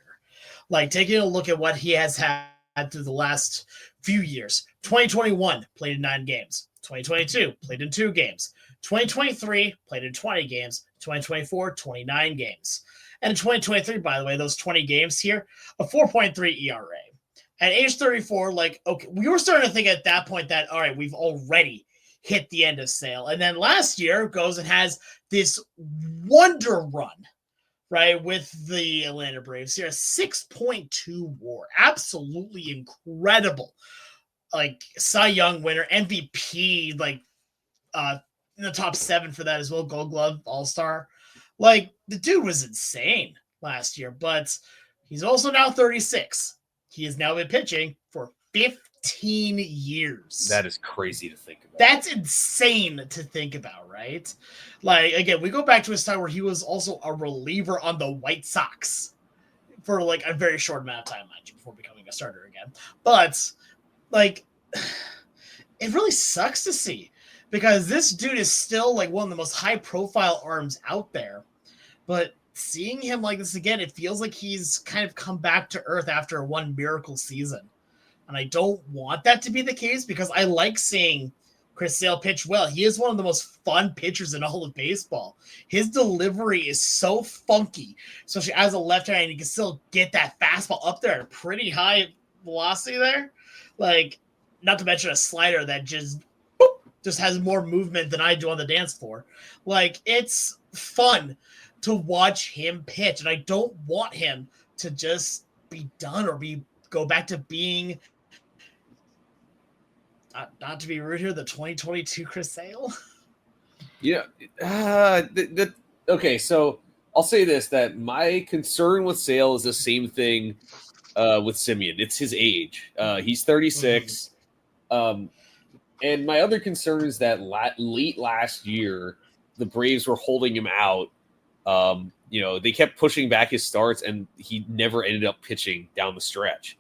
Like, taking a look at what he has had through the last few years. 2021 played in 9 games. 2022 played in 2 games. 2023 played in 20 games. 2024 29 games. And in 2023, by the way, those 20 games here, a 4.3 ERA. At age 34, like, okay, we were starting to think at that point that, all right, we've already hit the end of Sale. And then last year goes and has this wonder run, right, with the Atlanta Braves here, a 6.2 WAR. Absolutely incredible. Like, Cy Young winner, MVP, like, in the top 7 for that as well, Gold Glove, All-Star. Like, the dude was insane last year, but he's also now 36. He has now been pitching for 15 years. That is crazy to think about. That's insane to think about, right? Like, again, we go back to his time where he was also a reliever on the White Sox for, like, a very short amount of time, mind you, before becoming a starter again. But, like, it really sucks to see, because this dude is still, like, one of the most high-profile arms out there. But seeing him like this again, it feels like he's kind of come back to earth after one miracle season. And I don't want that to be the case, because I like seeing Chris Sale pitch well. He is one of the most fun pitchers in all of baseball. His delivery is so funky, especially as a left-hander, you can still get that fastball up there at a pretty high velocity there. Like, not to mention a slider that just has more movement than I do on the dance floor. Like, it's fun to watch him pitch, and I don't want him to just be done or go back to being, not to be rude here, the 2022 Chris Sale. Yeah. Okay, so I'll say this, that my concern with Sale is the same thing with Simeon. It's his age. He's 36. And my other concern is that late last year, the Braves were holding him out. They kept pushing back his starts, and he never ended up pitching down the stretch.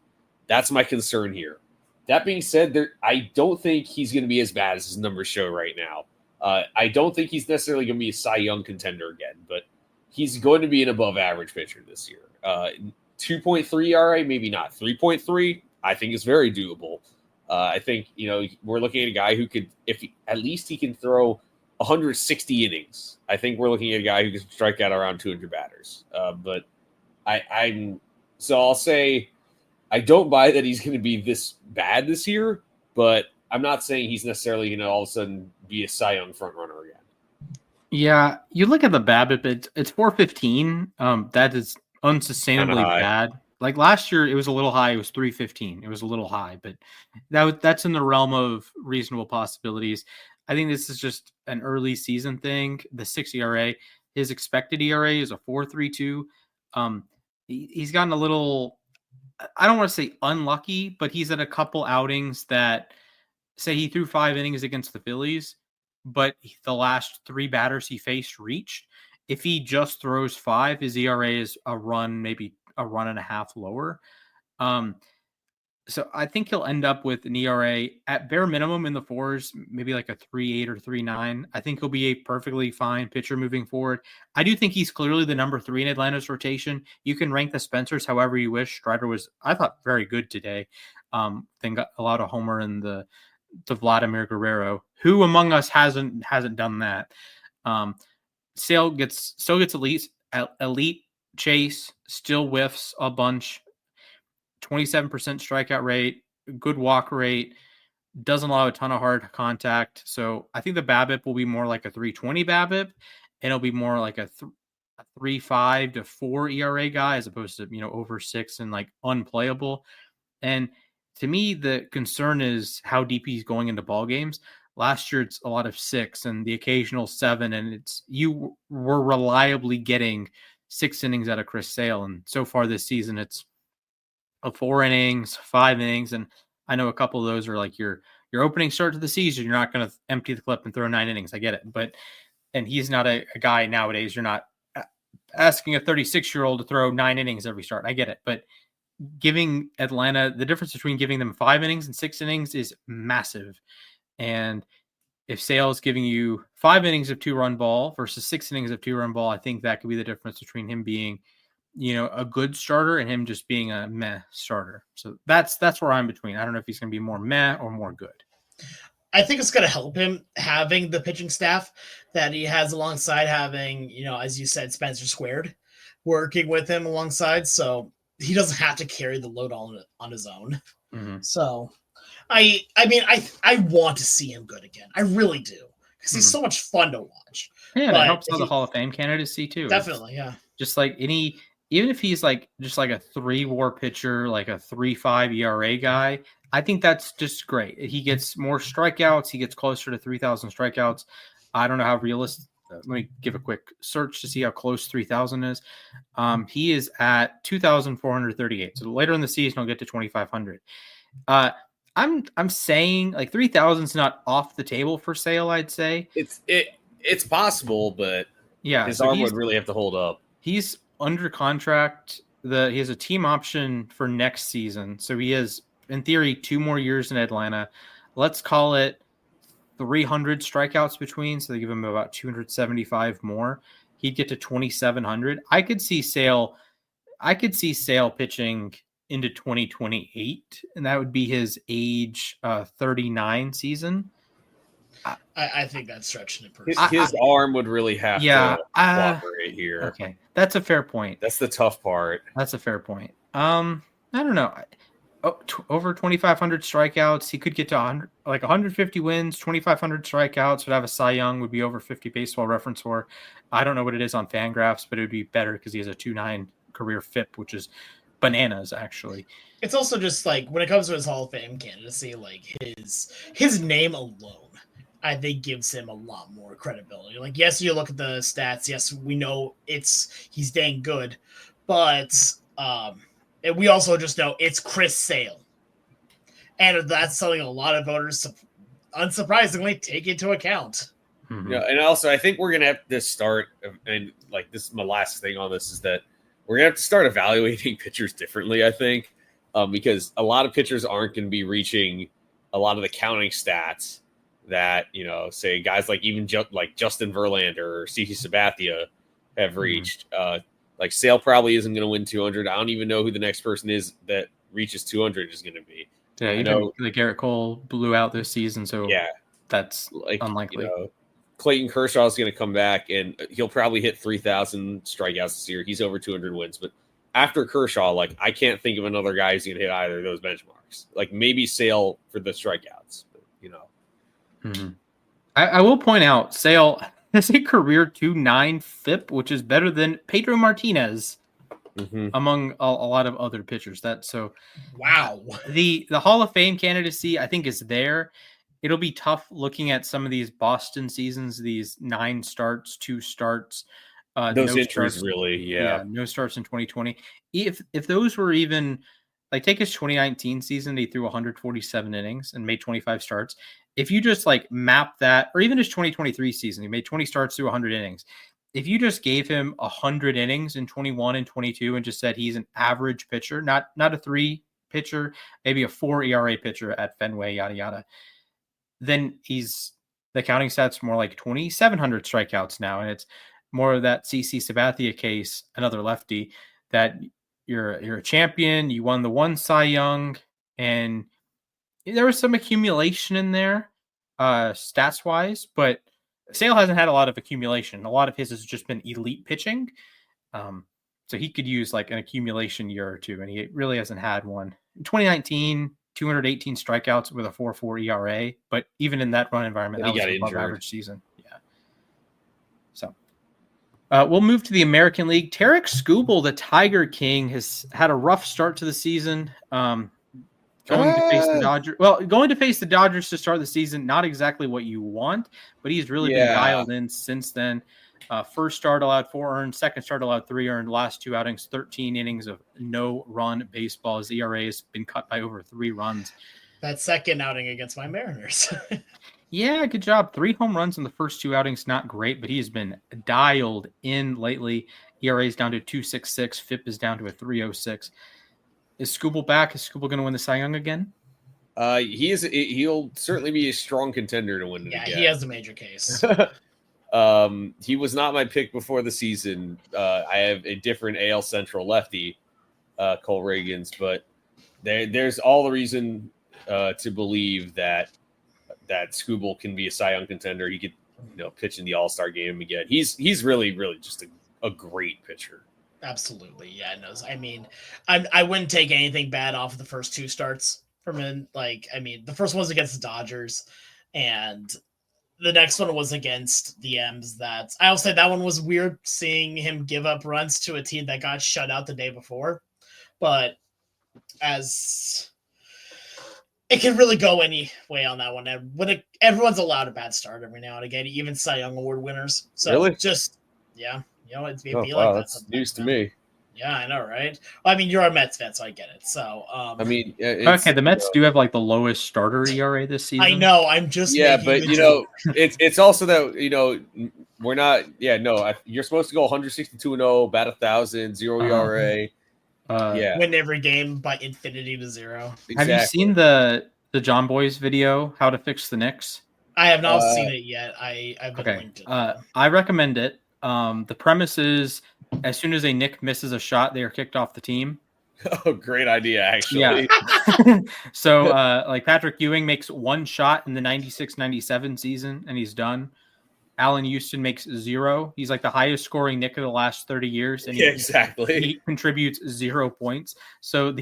That's my concern here. That being said, I don't think he's going to be as bad as his numbers show right now. I don't think he's necessarily going to be a Cy Young contender again, but he's going to be an above-average pitcher this year. 2.3 ERA, maybe not. 3.3, I think is very doable. I think, we're looking at a guy who could, at least he can throw 160 innings. I think we're looking at a guy who can strike out around 200 batters. But I'll say I don't buy that he's going to be this bad this year, but I'm not saying he's necessarily going to all of a sudden be a Cy Young front runner again. Yeah, you look at the BABIP, it's 415. That is unsustainably high. bad. Like last year, it was a little high. It was 315. It was a little high, but that's in the realm of reasonable possibilities. I think this is just an early season thing. The 6 ERA, his expected ERA is a 4.32. He's gotten a little, I don't want to say unlucky, but he's at a couple outings that say he threw 5 innings against the Phillies, but the last 3 batters he faced reached. If he just throws 5, his ERA is a run, maybe a run and a half lower. So I think he'll end up with an ERA at bare minimum in the 4s, maybe like a 3.8 or 3.9. I think he'll be a perfectly fine pitcher moving forward. I do think he's clearly the number 3 in Atlanta's rotation. You can rank the Spencers however you wish. Strider was, I thought, very good today. Then got a lot of homer in the Vladimir Guerrero, who among us hasn't done that. Sale still gets elite chase, still whiffs a bunch. 27% strikeout rate, good walk rate, doesn't allow a ton of hard contact. So I think the BABIP will be more like a 320 BABIP, and it'll be more like a 3.5 to 4 ERA guy as opposed to over 6 and like unplayable. And to me, the concern is how deep he's going into ball games. Last year, it's a lot of 6 and the occasional 7, and you were reliably getting 6 innings out of Chris Sale, and so far this season, it's 4 innings, 5 innings, and I know a couple of those are like your opening start to the season. You're not going to empty the clip and throw 9 innings. I get it, and he's not a guy nowadays. You're not asking a 36-year-old to throw 9 innings every start. I get it, but giving Atlanta, the difference between giving them 5 innings and 6 innings is massive. And if Sale is giving you 5 innings of 2-run ball versus 6 innings of 2-run ball, I think that could be the difference between him being a good starter and him just being a meh starter. So that's where I'm between. I don't know if he's going to be more meh or more good. I think it's going to help him having the pitching staff that he has alongside having, as you said, Spencer Squared working with him alongside. So he doesn't have to carry the load on his own. Mm-hmm. So I mean, I want to see him good again. I really do. Because he's so much fun to watch. Yeah, and it helps out the Hall of Fame candidacy too. Definitely, yeah. Just like even if he's like just like a 3-WAR pitcher, like a 3.5 ERA guy, I think that's just great. He gets more strikeouts. He gets closer to 3,000 strikeouts. I don't know how realistic. Let me give a quick search to see how close 3,000 is. He is at 2,438. So later in the season, he'll get to 2,500. I'm saying like 3,000 is not off the table for Sale. I'd say it's possible, but yeah, his arm would really have to hold up. He's under contract. He has a team option for next season, so he has, in theory, 2 more years in Atlanta. Let's call it 300 strikeouts between, so they give him about 275 more. He'd get to 2,700. I could see Sale pitching into 2028, and that would be his age 39 season. I think that's stretching it. His arm would really have to cooperate here. Okay, that's a fair point. That's the tough part. That's a fair point. I don't know. Over 2,500 strikeouts, he could get to 150 wins, 2,500 strikeouts. Would have a Cy Young. Would be over 50 Baseball Reference WAR. I don't know what it is on Fangraphs, but it would be better because he has a 2.9 career FIP, which is bananas, actually. It's also just like when it comes to his Hall of Fame candidacy, like his name alone, I think gives him a lot more credibility. Like, yes, you look at the stats. Yes, we know he's dang good, but and we also just know it's Chris Sale, and that's something a lot of voters, unsurprisingly, take into account. Mm-hmm. Yeah, and also I think we're gonna have to start, and like this is my last thing on this, is that we're gonna have to start evaluating pitchers differently. I think because a lot of pitchers aren't going to be reaching a lot of the counting stats that, say guys like even like Justin Verlander or CC Sabathia have reached. Like Sale probably isn't going to win 200. I don't even know who the next person is that reaches 200 is going to be. Yeah, even the Garrett Cole blew out this season, so yeah, that's unlikely. Clayton Kershaw is going to come back, and he'll probably hit 3,000 strikeouts this year. He's over 200 wins, but after Kershaw, like I can't think of another guy who's going to hit either of those benchmarks. Like maybe Sale for the strikeouts, but, Mm-hmm. I will point out Sale. has a career 2.9 FIP, which is better than Pedro Martinez, among a lot of other pitchers. Wow. The Hall of Fame candidacy, I think, is there. It'll be tough looking at some of these Boston seasons, these 9 starts, 2 starts. Those injuries, really, yeah. No starts in 2020. If those were even like take his 2019 season, he threw 147 innings and made 25 starts. If you just like map that, or even his 2023 season, he made 20 starts through 100 innings. If you just gave him 100 innings in 21 and 22 and just said he's an average pitcher, not a 3 pitcher, maybe a 4 ERA pitcher at Fenway, yada yada, then he's the counting stats more like 2,700 strikeouts now, and it's more of that CC Sabathia case, another lefty, that you're a champion, you won the 1 Cy Young, and there was some accumulation in there, stats wise, but Sale hasn't had a lot of accumulation. A lot of his has just been elite pitching, so he could use like an accumulation year or two, and he really hasn't had one. In 2019, 218 strikeouts with a 4.4 ERA, but even in that run environment, that was an above average season. Yeah. So we'll move to the American League. Tarek Skubal, the Tiger King, has had a rough start to the season. Going to face the Dodgers. Well, going to face the Dodgers to start the season, not exactly what you want, but he's really been dialed in since then. First start allowed 4 earned, second start allowed 3 earned, last 2 outings, 13 innings of no-run baseball. His ERA has been cut by over 3 runs. That second outing against my Mariners. Yeah, good job. 3 home runs in the first 2 outings, not great, but he has been dialed in lately. ERA is down to 2.66, FIP is down to a 3.06. Is Skubal back? Is Skubal going to win the Cy Young again? He'll certainly be a strong contender to win it again. Yeah, he has a major case. He was not my pick before the season. I have a different AL Central lefty, Cole Reagans, but there's all the reason to believe that Skubal can be a Cy Young contender. He could, pitch in the All-Star game again. He's really, really just a great pitcher. Absolutely, yeah. No, I mean, I wouldn't take anything bad off of the first 2 starts from him. Like, I mean, the first one was against the Dodgers, and the next one was against the M's. I'll say that one was weird, seeing him give up runs to a team that got shut out the day before. But as it can really go any way on that one. Everyone's allowed a bad start every now and again, even Cy Young Award winners. So really? Just, yeah, it'd be like wow, that. That's news to me. Yeah, I know, right? Well, I mean, you're a Mets fan, so I get it. So, I mean, okay, the Mets do have like the lowest starter ERA this season. I know. I'm just but it's also that we're not. Yeah, no, you're supposed to go 162-0, bat 1,000, 0 ERA. Win every game by infinity to 0. Exactly. Have you seen the John Boy's video, How to Fix the Knicks? I have not seen it yet. I've been linked it. I recommend it. The premise is, as soon as a Knick misses a shot, they are kicked off the team. Oh, great idea, actually. Yeah. So, like Patrick Ewing makes 1 shot in the 96-97 season, and he's done. Allen Houston makes 0. He's like the highest scoring Knick of the last 30 years. And exactly. He contributes 0 points. So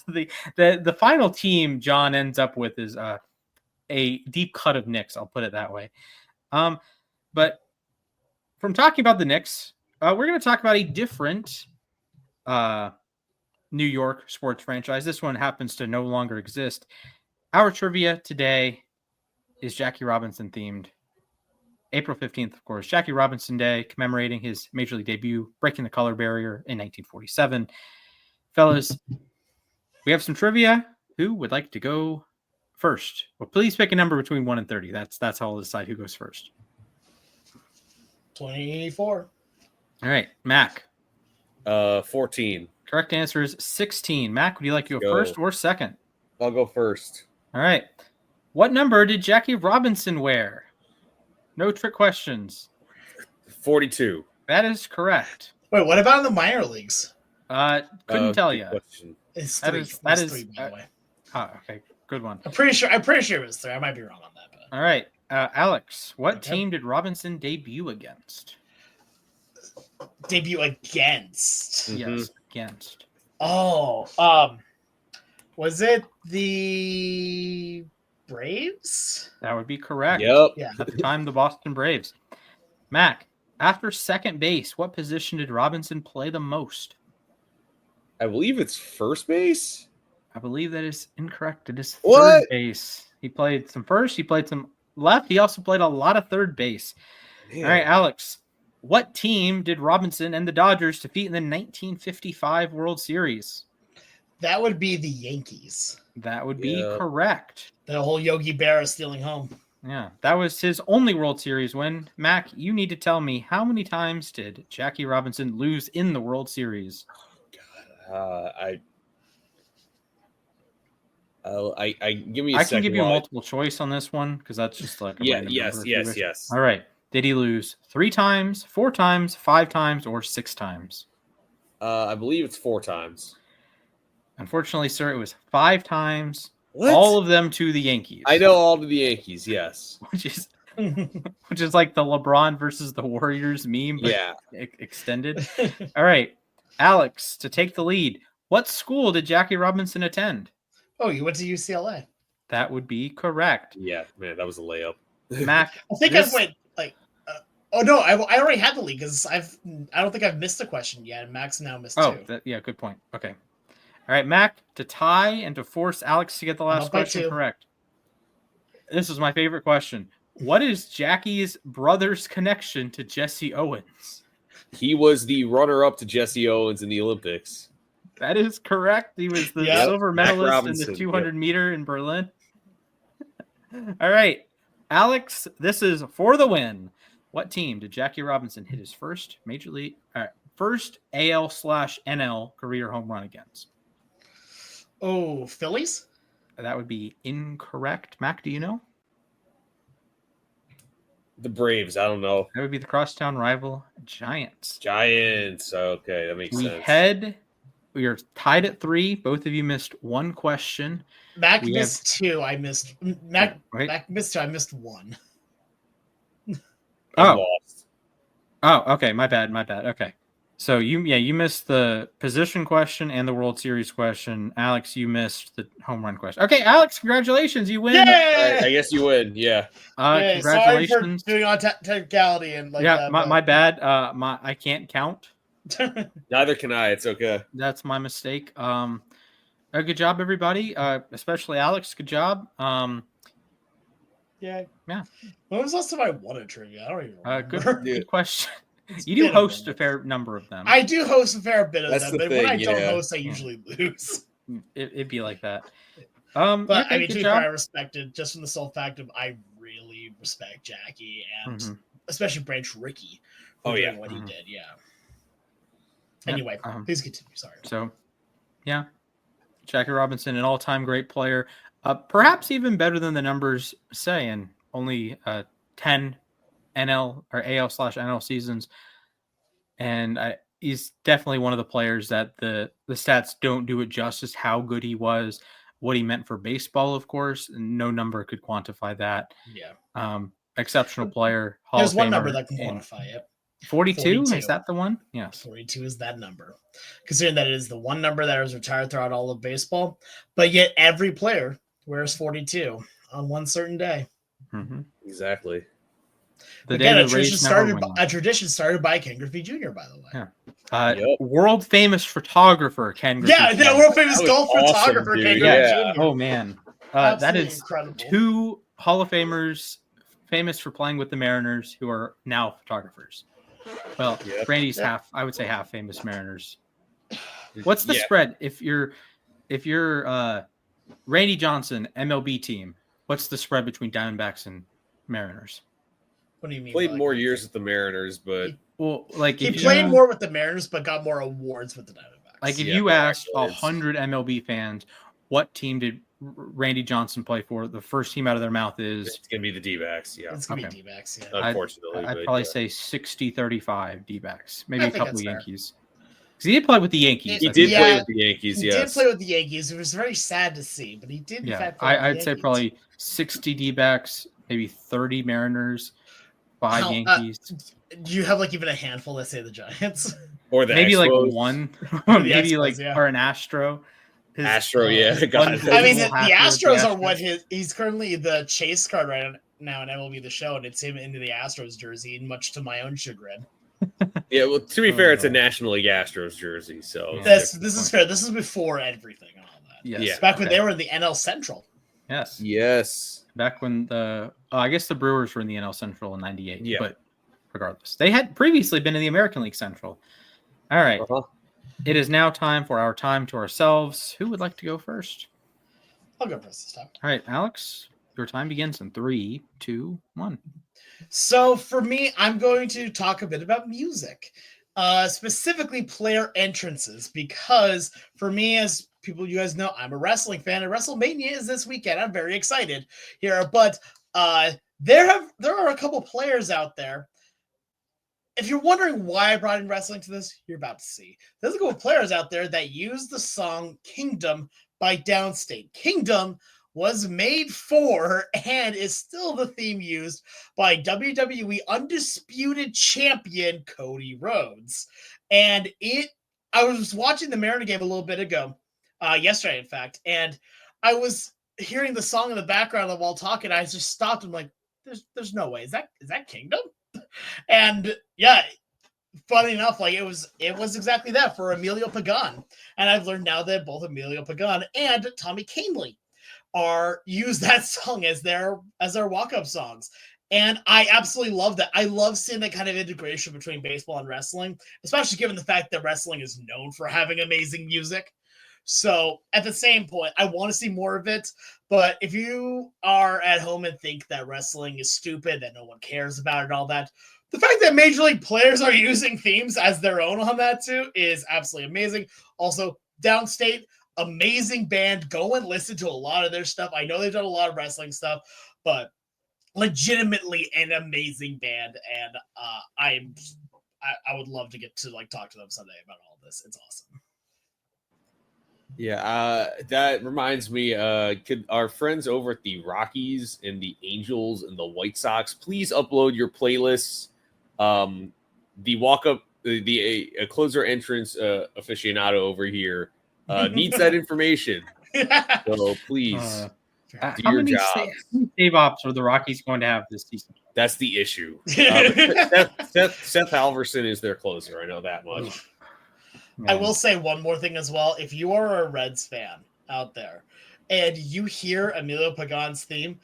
the final team John ends up with is a deep cut of Knicks. I'll put it that way. But from talking about the Knicks, we're going to talk about a different New York sports franchise. This one happens to no longer exist. Our trivia today is Jackie Robinson themed. April 15th, of course, Jackie Robinson Day, commemorating his major league debut, breaking the color barrier in 1947. Fellas, we have some trivia. Who would like to go first? Well, please pick a number between 1 and 30. That's how I'll decide who goes first. 24. All right, Mac. 14. Correct answer is 16. Mac, would you like to go first or second? I'll go first. All right. What number did Jackie Robinson wear? No trick questions. 42. That is correct. Wait, what about in the minor leagues? Couldn't tell you. It's 3. That is 3, by the way. Okay, good one. I'm pretty sure it was 3. I might be wrong on that. But. All right, Alex, what team did Robinson debut against? Debut against? Yes, against. Oh, was it the Braves? That would be correct. Yep. Yeah. At the time, the Boston Braves. Mac, after second base, what position did Robinson play the most? I believe it's first base. I believe that is incorrect. It is What? third base. He played some first. He played some left. He also played a lot of third base. Man. All right, Alex. What team did Robinson and the Dodgers defeat in the 1955 World Series? That would be the Yankees. That would be correct. The whole Yogi Berra stealing home. Yeah, that was his only World Series win. Mac, you need to tell me, how many times did Jackie Robinson lose in the World Series? I give me. I can give you a multiple choice on this one because that's just like a random number. Yes. All right. Did he lose 3 times, 4 times, 5 times, or 6 times? I believe it's 4 times. Unfortunately, sir, it was 5 times. What? All of them to the Yankees. I know all to the Yankees. Yes. which is like the LeBron versus the Warriors meme. But extended. All right, Alex, to take the lead. What school did Jackie Robinson attend? Oh, you went to UCLA. That would be correct. Yeah, man, that was a layup. Mac, I think I went like. Oh no, I already had the lead because I don't think I've missed a question yet. And Max now missed 2. Yeah, good point. Okay. All right, Mac, to tie and to force Alex to get the last question correct. This is my favorite question. What is Jackie's brother's connection to Jesse Owens? He was the runner-up to Jesse Owens in the Olympics. That is correct. He was the silver medalist in the 200 meter in Berlin. All right, Alex, this is for the win. What team did Jackie Robinson hit his first first AL/NL career home run against? Oh, Phillies? That would be incorrect. Mac, do you know? The Braves. I don't know. That would be the crosstown rival Giants. Giants. Okay, that makes sense. We are tied at 3. Both of you missed 1 question. Mac missed 2. I missed. Mac missed 2. I missed 1. Lost. Oh, okay. My bad. Okay. So you missed the position question and the World Series question. Alex, you missed the home run question. Okay, Alex, congratulations. You win. Yay! I guess you win. Yeah. Congratulations. Sorry for doing on technicality and like that. My bad. I can't count. Neither can I. It's okay. That's my mistake. Good job, everybody. Especially Alex. Good job. Yeah. When was the last time I won a trivia? I don't even remember. Good question. You do host a fair number of them. I do host a fair bit of them, but when I don't host, I Yeah. usually lose. It'd be like that. But I mean, to be fair, I respected just from the sole fact of I really respect Jackie and especially Branch Rickey for doing what he did. Yeah. Anyway, please continue. Sorry. So, yeah, Jackie Robinson, an all-time great player, perhaps even better than the numbers say, and only 10 NL or AL/NL seasons, and he's definitely one of the players that the stats don't do it justice. How good he was, what he meant for baseball, of course, and no number could quantify that. Yeah. Exceptional player. There's one number that can quantify it. 42? Is that the one? Yes. 42 is that number. Considering that it is the one number that was retired throughout all of baseball, but yet every player wears 42 on one certain day. Exactly. Again, a tradition started by Ken Griffey Jr., by the way. Yeah. World famous photographer Ken Griffey Jr. Yeah, world famous golf photographer Ken Griffey Jr. Oh, man. That is incredible. 2 Hall of Famers famous for playing with the Mariners who are now photographers. Well, Randy's I would say half famous Mariners. What's the spread? If you're Randy Johnson, MLB team, what's the spread between Diamondbacks and Mariners? What do you mean? Played more years with the Mariners, but he played more with the Mariners, but got more awards with the Diamondbacks. Like if you asked 100 MLB fans, what team did Randy Johnson play for? The first team out of their mouth is it's gonna be the D-backs. Yeah, it's gonna be D-backs. Yeah, unfortunately, I'd probably say 60-35 D-backs. Maybe a couple of Yankees. Because he did play with the Yankees. He did play with the Yankees. He did play with the Yankees. It was very sad to see, but he did. Yeah, in fact, play I'd say probably 60 D-backs, maybe 30 Mariners. 5 Yankees. Do you have like even a handful that say the Giants? Or the maybe Expos. Like one, maybe Expos, like or an Astro. Astro, yeah. I mean, the Astros are what he's currently the chase card right now in MLB The Show, and it's him into the Astros jersey, much to my own chagrin. Yeah, well, to be fair, it's a National League Astros jersey, so this is fair. This is before everything and all that. Yes. Yeah, back when they were in the NL Central. Yes. Back when I guess the Brewers were in the NL Central in '98. Yeah. But regardless, they had previously been in the American League Central. All right. It is now time for our time to ourselves. Who would like to go first? I'll go first this time. All right, Alex, your time begins in 3, 2, 1. So for me, I'm going to talk a bit about music, specifically player entrances, because for me, as you guys know, I'm a wrestling fan, and WrestleMania is this weekend. I'm very excited here, but there are a couple players out there. If you're wondering why I brought in wrestling to this, you're about to see. There's a couple players out there that use the song Kingdom by Downstate. Kingdom was made for and is still the theme used by WWE Undisputed Champion Cody Rhodes. And I was watching the Mariner game a little bit ago, yesterday, in fact, and I was hearing the song in the background while talking. I just stopped and like, there's no way. Is that Kingdom? And yeah, funny enough, like it was exactly that for Emilio Pagan. And I've learned now that both Emilio Pagan and Tommy Canely use that song as their walk-up songs. And I absolutely love that. I love seeing that kind of integration between baseball and wrestling, especially given the fact that wrestling is known for having amazing music. So at the same point, I want to see more of it. But if you are at home and think that wrestling is stupid, that no one cares about it and all that, the fact that Major League players are using themes as their own on that too is absolutely amazing. Also, Downstate, amazing band. Go and listen to a lot of their stuff. I know they've done a lot of wrestling stuff, but legitimately an amazing band. And I would love to get to talk to them someday about all this. It's awesome. Yeah, that reminds me, could our friends over at the Rockies and the Angels and the White Sox please upload your playlists? The walk-up, the closer entrance aficionado over here needs that information. So please do your job. How many save ops are the Rockies going to have this season? That's the issue. Seth Halverson is their closer. I know that much. I will say one more thing as well. If you are a Reds fan out there and you hear Emilio Pagan's theme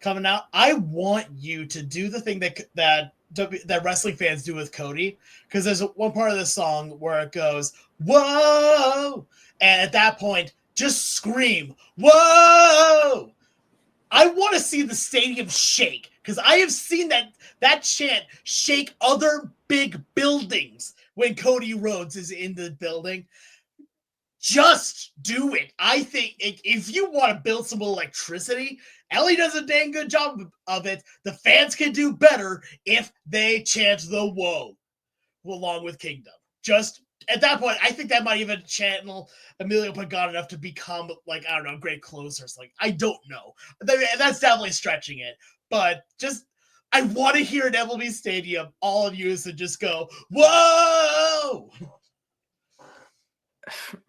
coming out, I want you to do the thing that wrestling fans do with Cody, because there's one part of the song where it goes, whoa! And at that point, just scream, whoa! I want to see the stadium shake, because I have seen that chant shake other big buildings when Cody Rhodes is in the building. Just do it. I think if you want to build some electricity, Ellie does a dang good job of it. The fans can do better if they chant the whoa along with Kingdom. Just at that point, I think that might even channel Emilio Pagan enough to become, great closers. I don't know. That's definitely stretching it. But just, I want to hear at MLB Stadium, all of you to just go, whoa!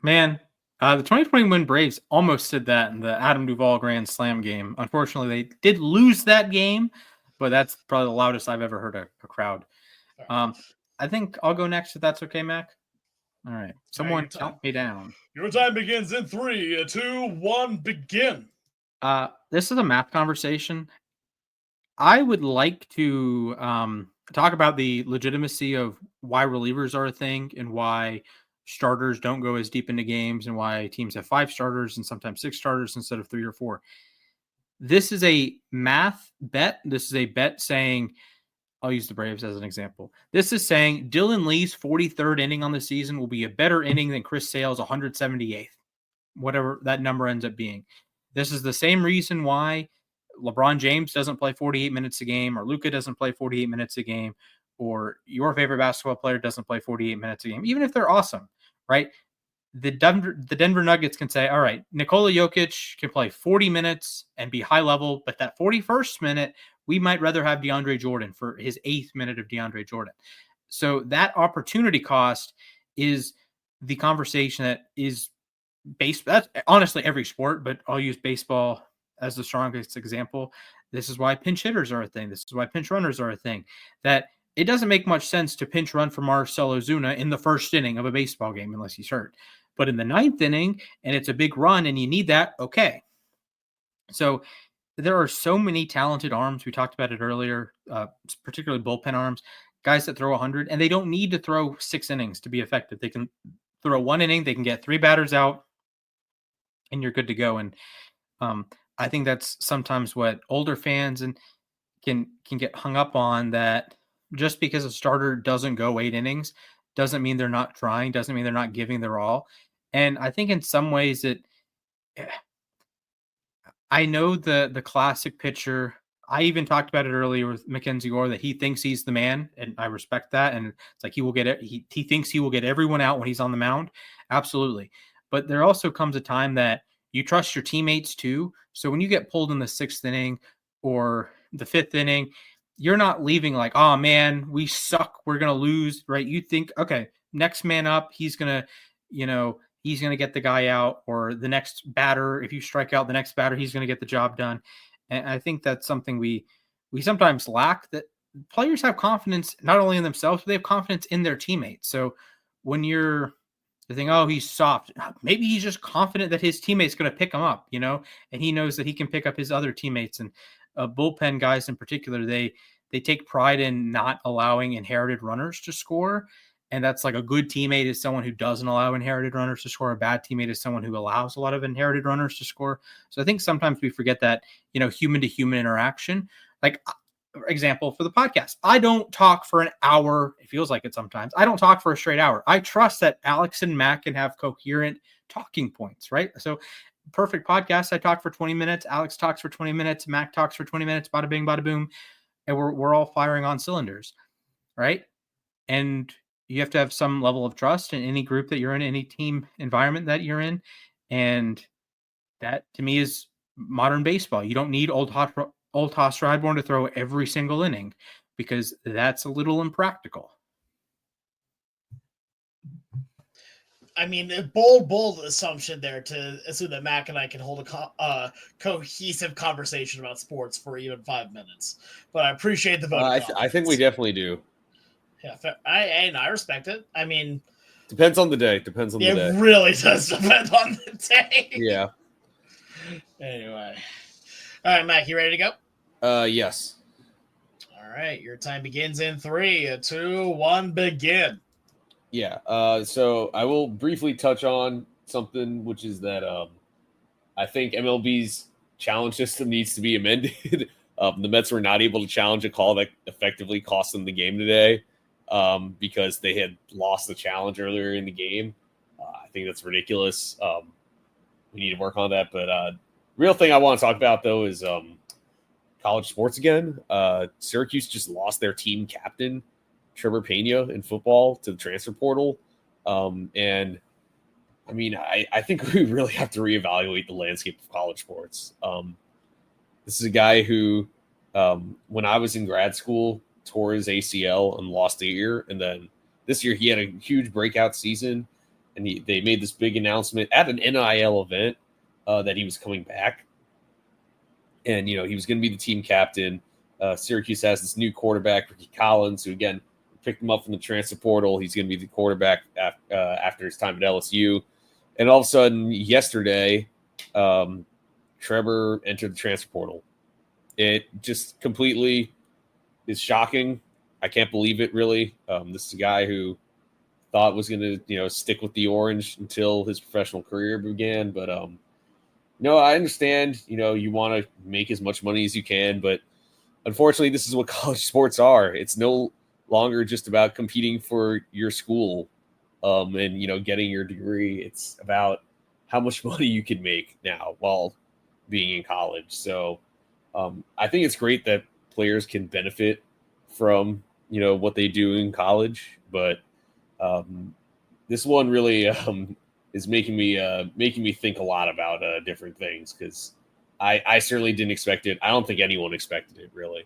Man, the 2021 Braves almost did that in the Adam Duvall Grand Slam game. Unfortunately, they did lose that game, but that's probably the loudest I've ever heard a crowd. I think I'll go next if that's okay, Mac. All right. Someone count me down. Your time begins in 3, 2, 1, begin. This is a math conversation. I would like to talk about the legitimacy of why relievers are a thing and why starters don't go as deep into games and why teams have 5 starters and sometimes 6 starters instead of 3 or 4. This is a math bet. This is a bet saying, I'll use the Braves as an example. This is saying Dylan Lee's 43rd inning on the season will be a better inning than Chris Sale's 178th, whatever that number ends up being. This is the same reason why LeBron James doesn't play 48 minutes a game, or Luka doesn't play 48 minutes a game, or your favorite basketball player doesn't play 48 minutes a game, even if they're awesome, right? The Denver Nuggets can say, all right, Nikola Jokic can play 40 minutes and be high level, but that 41st minute, we might rather have DeAndre Jordan for his 8th minute of DeAndre Jordan. So that opportunity cost is the conversation that is based. That's honestly every sport, but I'll use baseball as the strongest example. This is why pinch hitters are a thing. This is why pinch runners are a thing. That it doesn't make much sense to pinch run for Marcell Ozuna in the first inning of a baseball game unless he's hurt. But in the ninth inning, and it's a big run and you need that, okay. So there are so many talented arms. We talked about it earlier, particularly bullpen arms, guys that throw 100, and they don't need to throw 6 innings to be effective. They can throw 1 inning, they can get 3 batters out, and you're good to go. And I think that's sometimes what older fans and can get hung up on, that just because a starter doesn't go 8 innings doesn't mean they're not trying, doesn't mean they're not giving their all. And I think in some ways I know the classic pitcher. I even talked about it earlier with Mackenzie Gore, that he thinks he's the man, and I respect that. And it's like he will get it. He thinks he will get everyone out when he's on the mound. Absolutely. But there also comes a time that you trust your teammates too. So when you get pulled in the 6th inning or the 5th inning, you're not leaving like, oh man, we suck, we're going to lose, right? You think, okay, next man up, he's going to get the guy out, or the next batter, if you strike out the next batter, he's going to get the job done. And I think that's something we sometimes lack, that players have confidence not only in themselves, but they have confidence in their teammates. So when you're thinking, oh, he's soft, maybe he's just confident that his teammate's going to pick him up, and he knows that he can pick up his other teammates. And bullpen guys in particular, they take pride in not allowing inherited runners to score. And that's like, a good teammate is someone who doesn't allow inherited runners to score. A bad teammate is someone who allows a lot of inherited runners to score. So I think sometimes we forget that, human to human interaction. Like, example for the podcast, I don't talk for an hour. It feels like it sometimes. I don't talk for a straight hour. I trust that Alex and Matt can have coherent talking points, right? So perfect podcast. I talk for 20 minutes. Alex talks for 20 minutes. Mac talks for 20 minutes. Bada bing, bada boom. And we're all firing on cylinders, right? And you have to have some level of trust in any group that you're in, any team environment that you're in. And that, to me, is modern baseball. You don't need old Hoss Radbourn to throw every single inning, because that's a little impractical. I mean, a bold assumption there to assume that Mac and I can hold a cohesive conversation about sports for even 5 minutes. But I appreciate the vote. I think we definitely do. Yeah, I respect it. I mean, depends on the day. It really does depend on the day. Yeah. Anyway. All right, Mac, you ready to go? Yes. All right, your time begins in 3, 2, 1, begin. Yeah. So I will briefly touch on something, which is that I think MLB's challenge system needs to be amended. The Mets were not able to challenge a call that effectively cost them the game today, because they had lost the challenge earlier in the game. I think that's ridiculous. We need to work on that. But real thing I want to talk about, though, is college sports again. Syracuse just lost their team captain, Trevor Pena, in football to the transfer portal. And I mean, I think we really have to reevaluate the landscape of college sports. This is a guy who, when I was in grad school, tore his ACL and lost a year. And then this year he had a huge breakout season, and they made this big announcement at an NIL event that he was coming back. And, he was going to be the team captain. Syracuse has this new quarterback, Ricky Collins, who, again, picked him up from the transfer portal. He's going to be the quarterback after his time at LSU. And all of a sudden, yesterday, Trevor entered the transfer portal. It just completely is shocking. I can't believe it, really. This is a guy who thought was going to, stick with the orange until his professional career began. But, I understand, you want to make as much money as you can. But unfortunately, this is what college sports are. It's no longer just about competing for your school and, getting your degree. It's about how much money you can make now while being in college. So I think it's great that players can benefit from, what they do in college. But this one really is making me think a lot about different things, because I certainly didn't expect it. I don't think anyone expected it, really.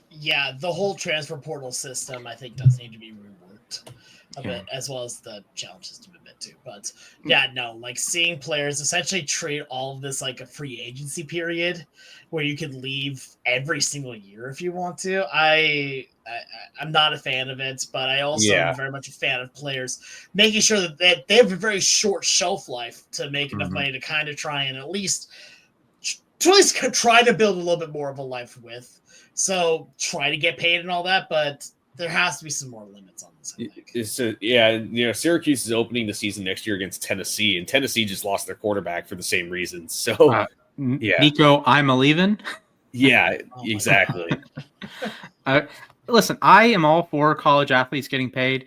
Yeah, the whole transfer portal system, I think, does need to be reworked. out a bit, as well as the challenge system a bit too. But yeah, no, like seeing players essentially treat all of this like a free agency period where you can leave every single year if you want to. I'm not a fan of it, but I also am very much a fan of players making sure that they have a very short shelf life to make enough money to kind of try and at least try to build a little bit more of a life with. So try to get paid and all that, but there has to be some more limits on this, I think. Syracuse is opening the season next year against Tennessee, and Tennessee just lost their quarterback for the same reasons. So, Nico, I'm a leaving. Yeah, exactly. Listen, I am all for college athletes getting paid.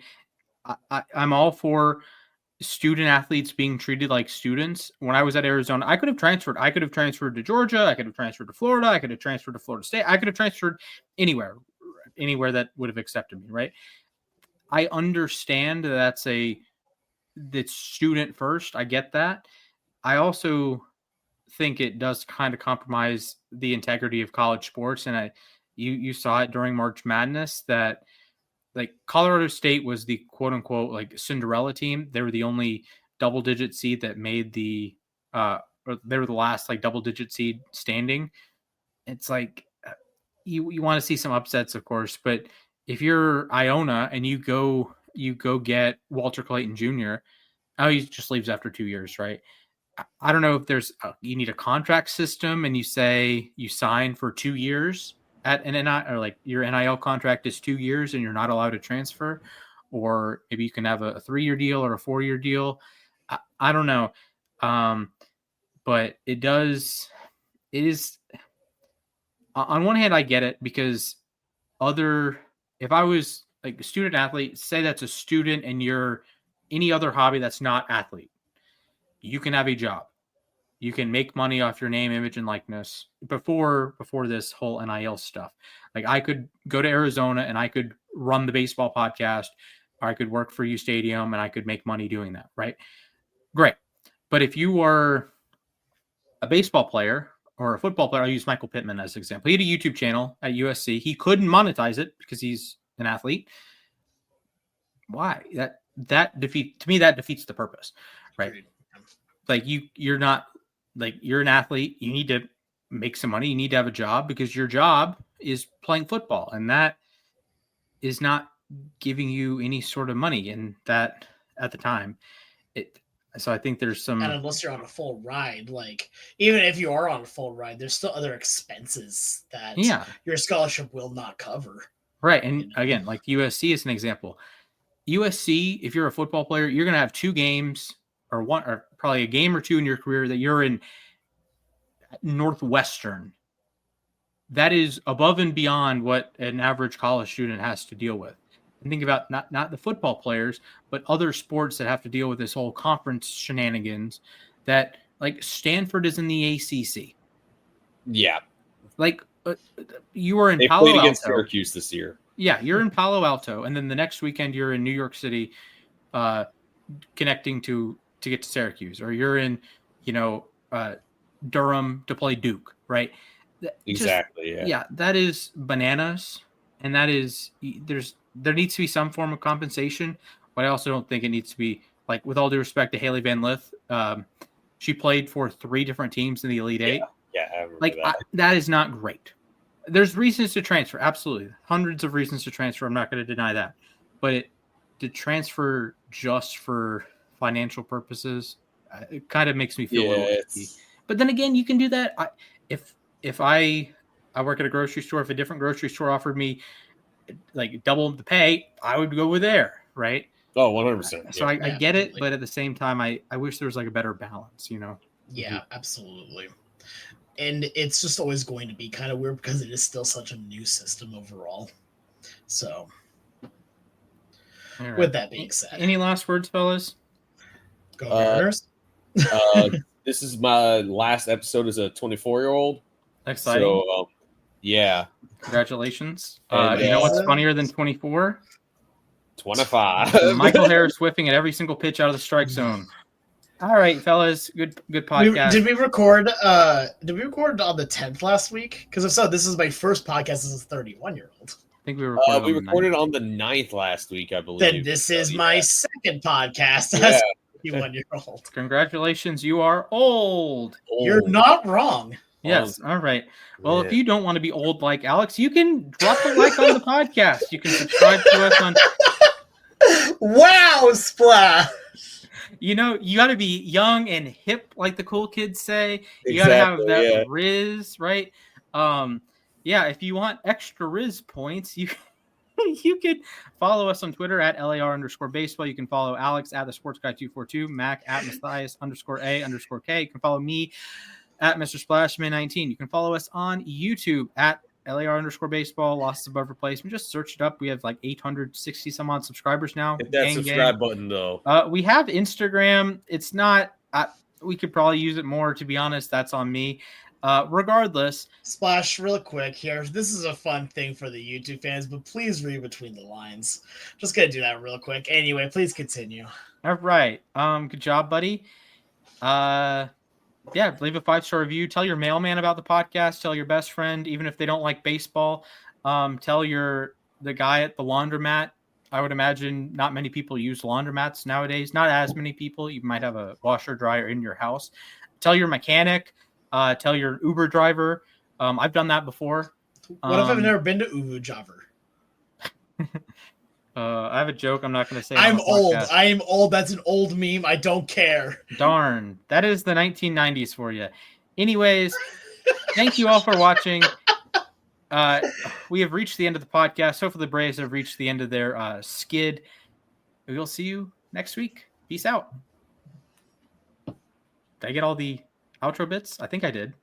I'm all for student athletes being treated like students. When I was at Arizona, I could have transferred. I could have transferred to Georgia. I could have transferred to Florida. I could have transferred to Florida State. I could have transferred anywhere that would have accepted me, right? I understand that's student first. I get that. I also think it does kind of compromise the integrity of college sports. And you saw it during March Madness that like Colorado State was the quote unquote like Cinderella team. They were the only double digit seed that made they were the last like double digit seed standing. It's like you want to see some upsets, of course, but if you're Iona and you go get Walter Clayton Jr., he just leaves after 2 years, right? I don't know if you need a contract system and you say you sign for 2 years at an NIL, or like your NIL contract is 2 years and you're not allowed to transfer, or maybe you can have a 3-year deal or a 4-year deal. I don't know. But it is on one hand, I get it because if I was like a student athlete, say that's a student and you're any other hobby that's not athlete, you can have a job. You can make money off your name, image, and likeness before this whole NIL stuff. Like I could go to Arizona and I could run the baseball podcast, or I could work for U Stadium and I could make money doing that, right? Great. But if you are a baseball player or a football player, I'll use Michael Pittman as an example. He had a YouTube channel at USC. He couldn't monetize it because he's an athlete. Why? That defeats the purpose, right? Like you're not like you're an athlete. You need to make some money. You need to have a job because your job is playing football, and that is not giving you any sort of money. And that at the time, so I think there's some. And unless you're on a full ride, like even if you are on a full ride, there's still other expenses that your scholarship will not cover. Right, and again, like USC is an example. USC, if you're a football player, you're going to have 2 games or one, or probably a game or 2 in your career that you're in Northwestern. That is above and beyond what an average college student has to deal with. And think about not the football players, but other sports that have to deal with this whole conference shenanigans that like Stanford is in the ACC. Yeah. Like you were in they Palo played Alto. against Syracuse this year. Yeah, you're in Palo Alto, and then the next weekend you're in New York City, connecting to get to Syracuse, or you're in, Durham to play Duke, right? Exactly. Yeah, that is bananas, and that is there needs to be some form of compensation, but I also don't think it needs to be like, with all due respect to Haley Van Lith, she played for 3 different teams in the Elite Eight. Yeah, I remember that. That is not great. There's reasons to transfer, absolutely. Hundreds of reasons to transfer. I'm not going to deny that. But to transfer just for financial purposes, it kind of makes me feel a little icky. But then again, you can do that. If I work at a grocery store, if a different grocery store offered me like double the pay, I would go with there, right? Oh, 100%. So I get it, but at the same time, I wish there was like a better balance, Yeah, absolutely. And it's just always going to be kind of weird because it is still such a new system overall. So, right. With that being said, any last words, fellas? Go Mariners. This is my last episode as a 24-year-old. Exciting. So, yeah. Congratulations. You know what's funnier than 24? 25. Michael Harris whiffing at every single pitch out of the strike zone. All right, fellas, good podcast. Did we record on the 10th last week? Because if so, this is my first podcast as a 31-year-old. I think we recorded. We recorded on the 9th last week, I believe. Then this is my second podcast as a 51-year-old. Congratulations, you are old. You're not wrong. Yes. All right. Well, if you don't want to be old like Alex, you can drop a like on the podcast. You can subscribe to us on. Wow, Splash! You got to be young and hip, like the cool kids say. You got to have that Riz, right? If you want extra Riz points, you can follow us on Twitter at LAR_baseball. You can follow Alex at the Sports Guy 242, Mac at Mathias_A_K. You can follow me at Mr. Splashman 19. You can follow us on YouTube at LAR_baseball, losses above replacement. Just search it up. We have like 860 some odd subscribers now. Hit that subscribe button though. We have Instagram. It's not, we could probably use it more, to be honest. That's on me. Regardless, Splash, real quick here. This is a fun thing for the YouTube fans, but please read between the lines. Just gonna do that real quick. Anyway, please continue. All right. Good job, buddy. Leave a 5-star review. Tell your mailman about the podcast. Tell your best friend, even if they don't like baseball. Tell the guy at the laundromat. I would imagine not many people use laundromats nowadays. Not as many people. You might have a washer dryer in your house. Tell your mechanic. Tell your Uber driver. I've done that before. What if I've never been to Uber driver? I have a joke. I'm not going to say. I'm old. I am old. That's an old meme. I don't care. Darn. That is the 1990s for you. Anyways, thank you all for watching. We have reached the end of the podcast. Hopefully the Braves have reached the end of their skid. We will see you next week. Peace out. Did I get all the outro bits? I think I did.